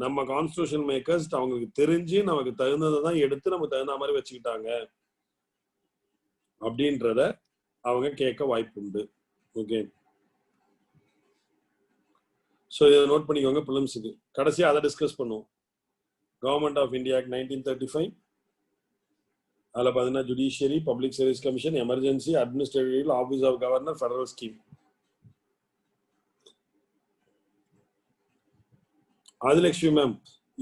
S1: நம்ம கான்ஸ்டிடியூஷன் மேக்கர்ஸ் அவங்களுக்கு தெரிஞ்சு நமக்கு தகுந்ததை தான் எடுத்து நமக்கு தகுந்த மாதிரி வச்சுக்கிட்டாங்க அப்படின்றத அவங்க கேட்க வாய்ப்பு உண்டு. ஓகே, ஸோ இதை நோட் பண்ணிக்கோங்க. பிலிம்ஸுக்கு கடைசியாக அதை டிஸ்கஸ் பண்ணுவோம். கவர்மெண்ட் ஆஃப் இந்தியா 1935 அதில் பார்த்தீங்கன்னா judiciary, public service commission, emergency, administrative, office of governor, federal scheme. Adhilakshmi ma'am,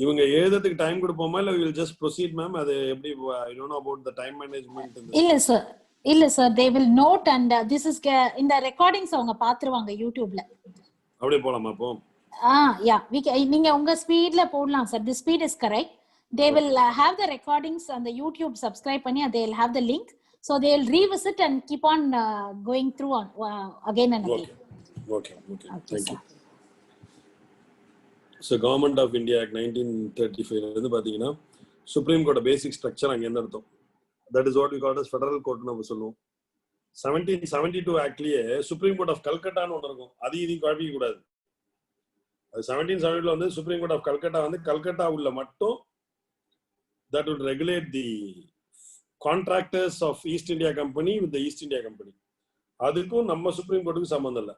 S1: இவங்க எழுதுறதுக்கு டைம் கொடுப்போமா இல்ல will just proceed மேம்? அது எப்படி? I don't know about the time management.
S2: இல்ல sir they will note and this is இந்த recordings அவங்க பாத்துருவாங்க யூடியூப்ல.
S1: அப்படியே போலாமா அப்போ?
S2: நீங்க உங்க ஸ்பீட்ல போடலாம் sir. the speed is correct. They will have the recordings on the YouTube. Subscribe பண்ணி they will have the link, so they will revisit and keep on going through on again and again.
S1: Okay, thank you. So Government of India Act 1935 வந்து பாத்தீங்கன்னா supreme court பேசிக் structure அங்க என்ன அர்த்தம்? That is what we call as federal court நம்ம சொல்லுவோம். 1772 ஆக்ட்லயே supreme court of கல்கட்டான்னு ஒன்று இருக்கும். அது இதையும் குழப்பிக்க கூடாது. அது 1772 வந்து சுப்ரீம் கோர்ட் ஆஃப் கல்கட்டா வந்து கல்கட்டா உள்ள மட்டும் that would regulate the contractors of East India Company with the East India Company. அதுக்கும் நம்ம சுப்ரீம் கோர்ட்டுக்கு சம்பந்தம் இல்லை.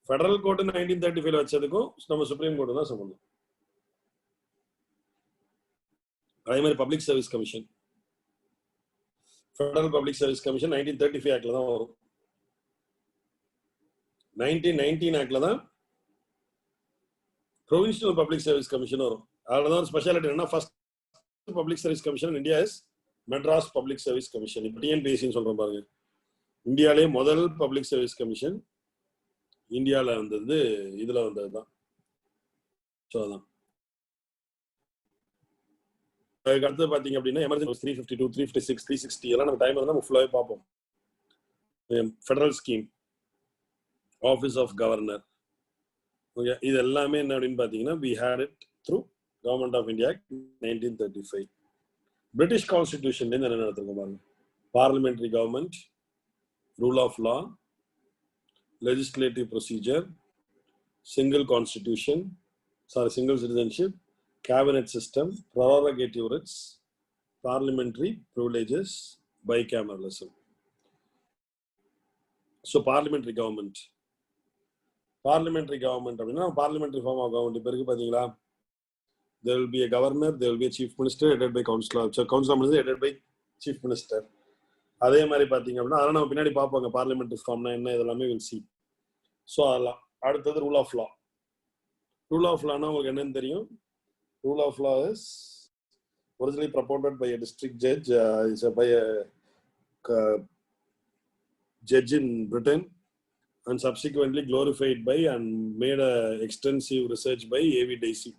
S1: ஃபெடரல் கோர்ட் 1935 வச்சதுக்கும் நம்ம சுப்ரீம் கோர்ட் தான் சம்பந்தம். அதே மாதிரி public service commission, federal public service commission 1935 ஆக்ட்ல தான் வரும். 1919 ஆக்ட்ல தான் ப்ரொவின்ஷனல் பப்ளிக் சர்வீஸ் கமிஷன் வரும். அதுல தான் ஸ்பெஷாலிட்டி என்னன்னா first public service commission in India is Madras public service commission. இப்போ டிஎன்பிஎஸ்சின்னு சொல்றோம் பாருங்க. இந்தியாவிலே முதல் பப்ளிக் சர்வீஸ் கமிஷன் இந்தியாவில் வந்தது இதுல வந்தது தான். ஸோ அதான் அதுக்கு அடுத்து பார்த்தீங்க அப்படின்னா எமர்ஜென்சி 352, 356, 360 எல்லாம் நம்ம டைம் வந்து நம்ம ஃபுல்லாகவே பார்ப்போம். Federal scheme, office of governor, okay, இது எல்லாமே என்ன அப்படின்னு பார்த்தீங்கன்னா we had it through Government of India 1935. British கான்ஸ்டிடியூஷன்ல என்ன நடத்திருக்கோம் பாருங்க. Parliamentary government, rule of law, legislative procedure, single constitution, single citizenship, cabinet system, prerogative rights, parliamentary privileges, bicameralism. So parliamentary government அப்படின்னா parliamentary form of government இப்போ இருக்கு பாத்தீங்களா? There will be a governor, there will be a chief minister headed by councillor. So councillor is headed by chief minister. அதே மாதிரி பாத்தீங்க அப்படின்னா அதெல்லாம் நம்ம பின்னாடி பார்ப்போங்க. பார்லிமெண்டரி ஃபார்ம்னா என்ன இதெல்லாமே வில் சி. ஸோ அதெல்லாம் அடுத்தது rule of law. Rule of லானா உங்களுக்கு என்னன்னு தெரியும்? Rule of law is originally propounded by a district judge, by a judge in Britain and subsequently glorified by and made a extensive research by A.V. Dicey.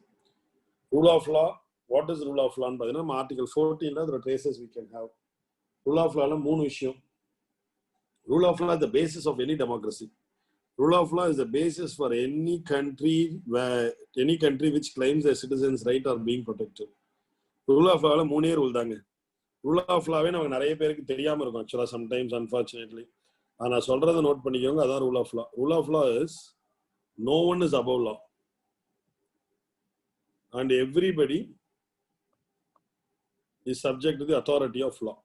S1: Rule of law, what is rule of law? பார்த்தீங்கன்னா article 14ல அதோட traces we can have. Rule of law மூணு விஷயம். Rule of law is the basis of any democracy. Rule of law is the basis for any country which claims their citizens' right are being protected. Rule of law மூணே rule தாங்க. Rule of லாவே நமக்கு நிறைய பேருக்கு தெரியாம இருக்கும் ஆக்சுவலா sometimes unfortunately. நான் சொல்றதை நோட் பண்ணிக்கோங்க. அதான் rule of law. Rule of law is no one is above law and everybody is subject to the authority of law.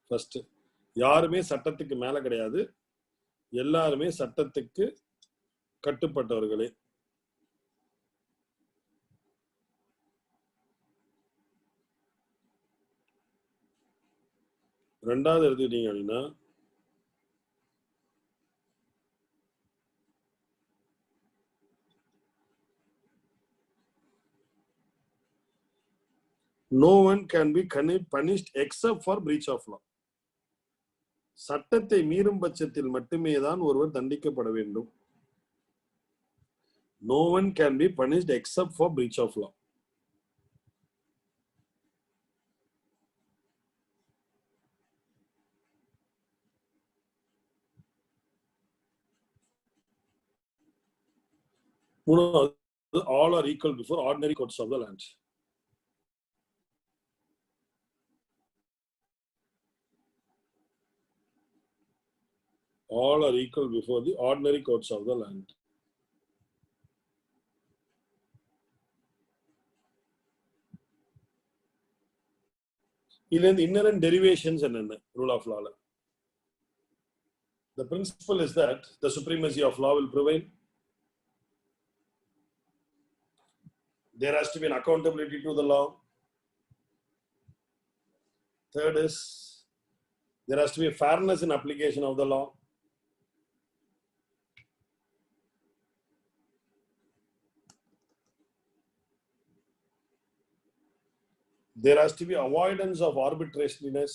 S1: First, யாருமே சட்டத்துக்கு மேல கிடையாது, எல்லாருமே சட்டத்துக்கு கட்டுப்பட்டவர்களே. ரெண்டாவது எடுத்துக்கிட்டீங்க அப்படின்னா no one can be punished except for breach of law. சட்டத்தை மீறும் பட்சத்தில் மட்டுமே தான் ஒருவர் தண்டிக்கப்பட வேண்டும். No one can be punished except for breach of law. All are equal before ordinary courts of the land. All are equal before the ordinary courts of the land. இதுல inherent derivations என்னென்ன rule of law? The principle is that the supremacy of law will prevail. There has to be an accountability to the law. Third is there has to be a fairness in application of the law. There has to be avoidance of arbitrariness.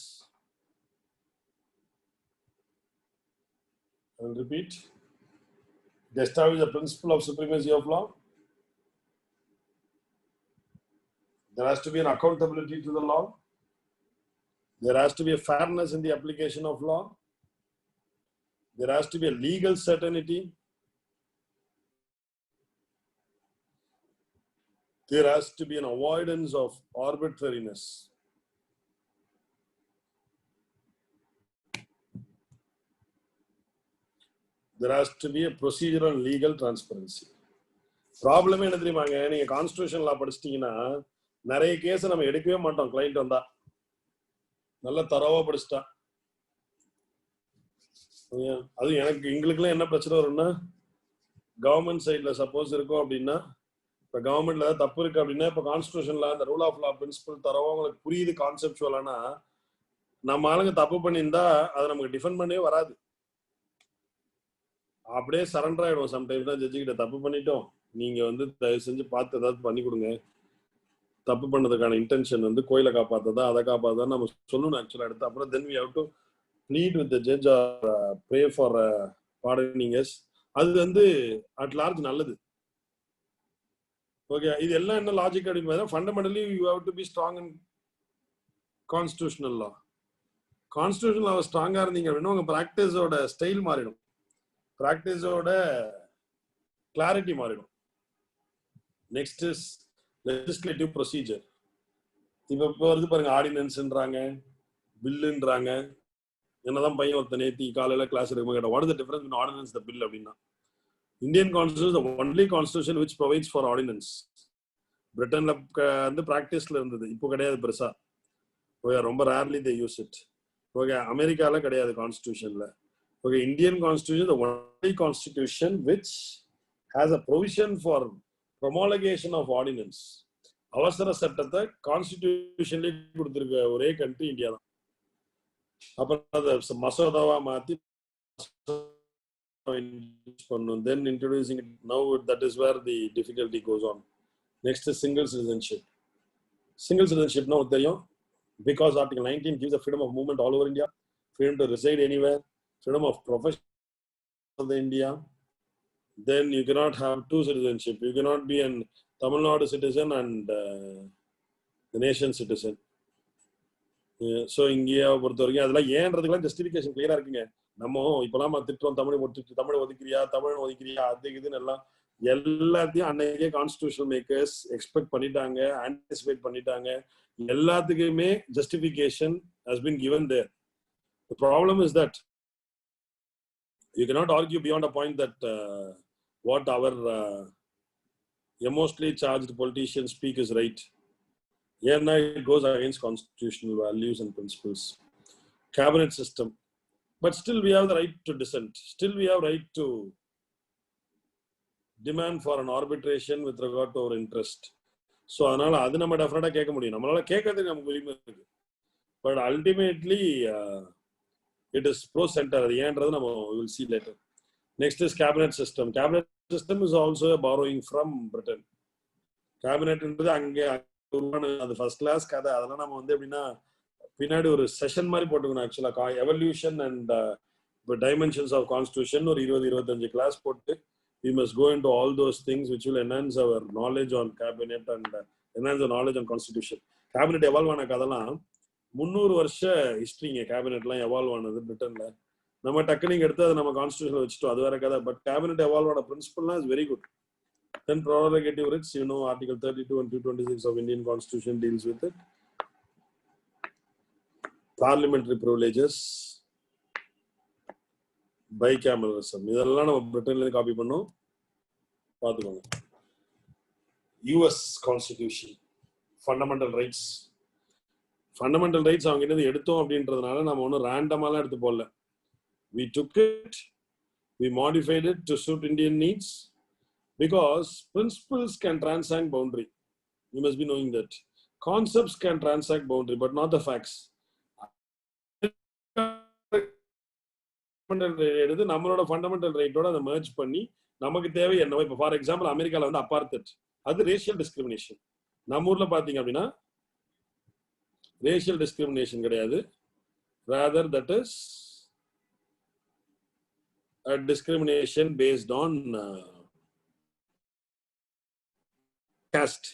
S1: I will repeat. To establish the principle of supremacy of law, there has to be an accountability to the law. There has to be a fairness in the application of law. There has to be a legal certainty. There has to be an avoidance of arbitrariness. There has to be a procedural and legal transparency. ப்ராப்ளமே என்ன தெரியுமாங்க, நீங்க constitution லா படிச்சிட்டீங்கன்னா நிறைய case நம்ம எடுக்கவே மாட்டோம். Client வந்தா நல்லா தரவா படிச்சுட்டா. அது எங்களுக்குலாம் என்ன பிரச்சனை வரும்னா, கவர்மெண்ட் சைட்ல சப்போஸ் இருக்கும் அப்படின்னா, இப்ப கவர்மெண்ட்ல ஏதாவது தப்பு இருக்கு அப்படின்னா, இப்ப கான்ஸ்டிடியூஷன்ல அந்த ரூல் ஆஃப் லா பிரின்சிபல் தரவா உங்களுக்கு புரியுது கான்செப்சுவலானா, நம்ம ஆளுங்க தப்பு பண்ணியிருந்தா அதை நமக்கு டிஃபெண்ட் பண்ணவே வராது. அப்படியே சரண்டர் ஆயிடும். சம்டைம்ஸ் தான் ஜட்ஜி கிட்ட தப்பு பண்ணிட்டோம், நீங்க தயவு செஞ்சு பார்த்து ஏதாவது பண்ணி கொடுங்க, தப்பு பண்ணதுக்கான இன்டென்ஷன் கோயிலை காப்பாத்ததா அதை காப்பாத்ததா நம்ம சொல்லணும் ஆக்சுவலா எடுத்து. அப்புறம் then we have to plead with the judge or pray for pardoning us. அது அட் லார்ஜ் நல்லது. ஓகே, இது எல்லாம் என்ன லாஜிக் அப்படின்னு fundamentally you have to be strong in constitutional law. Constitutional law ஸ்ட்ராங்கா இருந்தீங்க அப்படின்னா உங்க பிராக்டிஸோட ஸ்டைல் மாறிடும், பிராக்டிஸோட கிளாரிட்டி மாறிடும். Next is legislative procedure. இப்போ வருது பாருங்க, ஆர்டினன்ஸ்ன்றாங்க, பில்லுன்றாங்க. என்னதான் பையன் ஒருத்தர் நேத்தி காலையில கிளாஸ் எடுக்கும் கேட்டா, what is the difference between ordinance the bill அப்படின்னா, Indian constitution the only constitution which provides for ordinance. பிரிட்டன்ல பிராக்டிஸ்ல இருந்தது, இப்போ கிடையாது பெருசா. ஓகே, ரொம்ப rarely they use it. Okay, அமெரிக்கால கிடையாது கான்ஸ்டிடியூஷன்ல. Okay, Indian constitution the only constitution which has a provision for promulgation of ordinance. அவசர சட்டத்தை கான்ஸ்டிடியூஷன்லயே கொடுத்திருக்க ஒரே கண்ட்ரி இந்தியா தான். அப்புறம் மசோதாவா மாத்தி then introducing it now, that is where the difficulty goes on. Next is single citizenship. Single citizenship now தெரியும், because article 19 gives the freedom of movement all over India, freedom to reside anywhere, freedom of profession of India. Then you cannot have two citizenship. You cannot be an Tamil Nadu citizen and the nation citizen. So இந்தியாவை பொறுத்த வரைக்கும் அதெல்லாம் ஏன்றதுக்கெல்லாம் justification கிளியரா இருக்குங்க. நம்ம இப்பெல்லாம் திட்டுறோம், தமிழ் ஒதுக்கிறியா, தமிழ் ஒதுக்கிறியா, அது இதுன்னு எல்லாம் எல்லாத்தையும் அன்னைக்கே கான்ஸ்டிடியூஷனல் மேக்கர்ஸ் எக்ஸ்பெக்ட் பண்ணிட்டாங்க, ஆன்டிசிபேட் பண்ணிட்டாங்க. எல்லாத்துக்குமே justification has been given there. The problem is that you cannot argue beyond a point that what our emotionally charged politicians speak is right. Yeah, it goes against constitutional values and principles. Cabinet system. But still we have the right to dissent. Still we have right to demand for an arbitration with regard to our interest. So அதனால அது நம்ம டெஃபினட்டா கேட்க முடியும். நம்மளால கேட்கறதுக்கு நமக்கு உரிமை இருக்கு. But ultimately it is pro center. அது ஏன்றது நம்ம will see later. Next is cabinet system. Cabinet system is also a borrowing from Britain. Cabinet என்றது அங்கே உருவான அது ஃபர்ஸ்ட் கிளாஸ் கதை. அதெல்லாம் நம்ம வந்து எப்படின்னா பின்னாடி ஒரு செஷன் மாதிரி போட்டுக்கணும். ஆக்சுவலா evolution and dimensions of constitution ஒரு 20-25 கிளாஸ் போட்டு we must go into all those things which will enhance our knowledge on cabinet and enhance the knowledge on constitution. Cabinet evolve ஆன கதெல்லாம் 300 வருஷ ஹிஸ்டரிங்க. கேபினெட்லாம் எவால்வ் ஆனது பிரிட்டன்ல. நம்ம டக்குனிங் எடுத்து அதை நம்ம கான்ஸ்டிடியூஷன் வச்சுட்டோம், அது வேற கதை. பட் கேபினெட் எவால்வ் ஆன பிரின்சிபல்லாம் is very good. Then prerogative rights, you know, Article 32 and 226 of Indian Constitution deals with it. Parliamentary privileges, bicameralism, இதெல்லாம் நம்ம பிரிட்டன்ல இருந்து காப்பி பண்ணோம். பார்த்துக்கோங்க. US Constitution, fundamental rights. Fundamental rights அவங்க கிட்ட எடுத்தோம் அப்படின்றதுனால நம்ம ஒன்றும் ரேண்டமாலாம் எடுத்து போடல. We took it, we modified it to suit Indian needs because principles can transact boundary. You must be knowing that. Concepts can transact boundary, but not the facts. எடுத்து நம்மளோட ஃபண்டமெண்டல் ரைட்டோட அதை மர்ஜ் பண்ணி நமக்கு தேவை என்னவோ. இப்போ ஃபார் எக்ஸாம்பிள் அமெரிக்காவில் வந்து அப்பார்த்தட், அது ரேஷியல் டிஸ்கிரிமினேஷன். நம்ம ஊர்ல பாத்தீங்க அப்படின்னா ரேஷியல் டிஸ்கிரிமினேஷன் கிடையாது. rather that is a discrimination based on caste.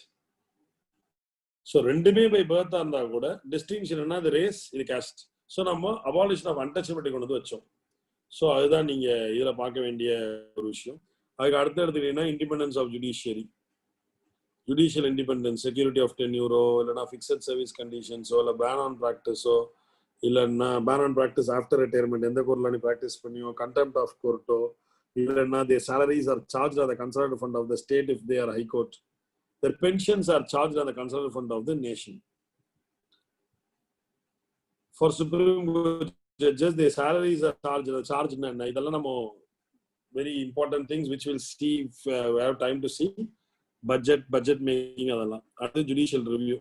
S1: So ரெண்டுமே பை பர்த்தா இருந்தா கூட டிஸ்டிங்ஷன் என்ன, அது ரேஸ், இது காஸ்ட். ஸோ நம்ம அபாலிஷன் ஆஃப் அன்டச்சபிலிட்டி கொண்டு வந்து வச்சோம். ஸோ அதுதான் நீங்க இதுல பார்க்க வேண்டிய ஒரு விஷயம். அதுக்கு அடுத்து எடுத்துக்கிட்டீங்கன்னா independence of judiciary, judicial independence, security of டென்யூரோ, இல்லைன்னா ஃபிக்ஸட் சர்வீஸ் கண்டிஷன்ஸோ, இல்லை பேன் ஆன் ப்ராக்டிஸோ, இல்லைன்னா ban on practice after retirement எந்த கோர்ட்ல நீ ப்ராக்டிஸ் பண்ணியோ, கண்டெம்ப்ட் ஆஃப் கோர்ட்டோ, இல்லைன்னா their salaries are charged on the consolidated fund of the state if they are high court. Their pensions are charged on the consolidated fund of the nation. For Supreme Court judges, their salaries are charged. இதெல்லாம் நம்ம very important things which we'll see if we have time to see. Budget making அதெல்லாம். அடுத்து judicial review.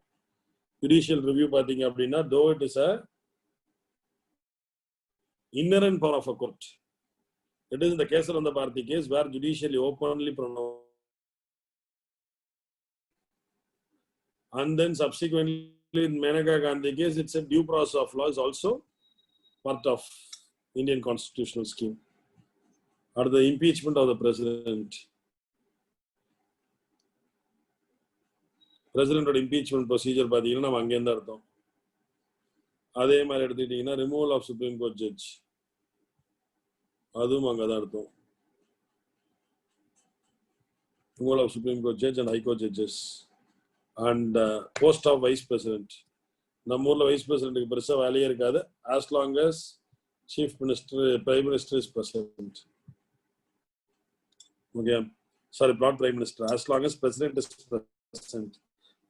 S1: Judicial review பாத்தீங்க அப்படின்னா though it is a inherent power of a court, it is in the case of the Bharati case where judicially openly pronounced, and then subsequently in Maneka Gandhi case it's a due process of law is also part of Indian constitutional scheme. Or the impeachment of the president. President or impeachment procedure பாத்தீங்கன்னா நம்ம அங்கே இருந்து அர்த்தம். அதே மாதிரி எடுத்துக்கிட்டீங்கன்னா removal of Supreme Court judge, அதுவும் அங்கதான் அர்த்தம். Removal of Supreme Court judge and high court judges and post of vice president. நம்ம ஊர்ல வைஸ் பிரசிடென்ட்டுக்கு பெருசா வேலையே இருக்காது as long as chief minister, prime minister is president. Okay, sorry, not prime minister. As long as president is present,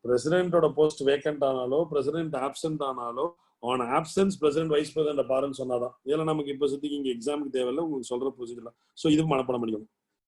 S1: president oda post vacant aanalo, president absent aanalo, on absence president vice president பாருன்னு சொன்னாதான். இதெல்லாம் நமக்கு இப்ப சுத்திக்கு இங்க எக்ஸாமுக்கு தேவையில்லை, உங்களுக்கு சொல்ற ப்ரொசீஜர்ல. ஸோ இது மனப்பாடம் பண்ணிக்கணும்.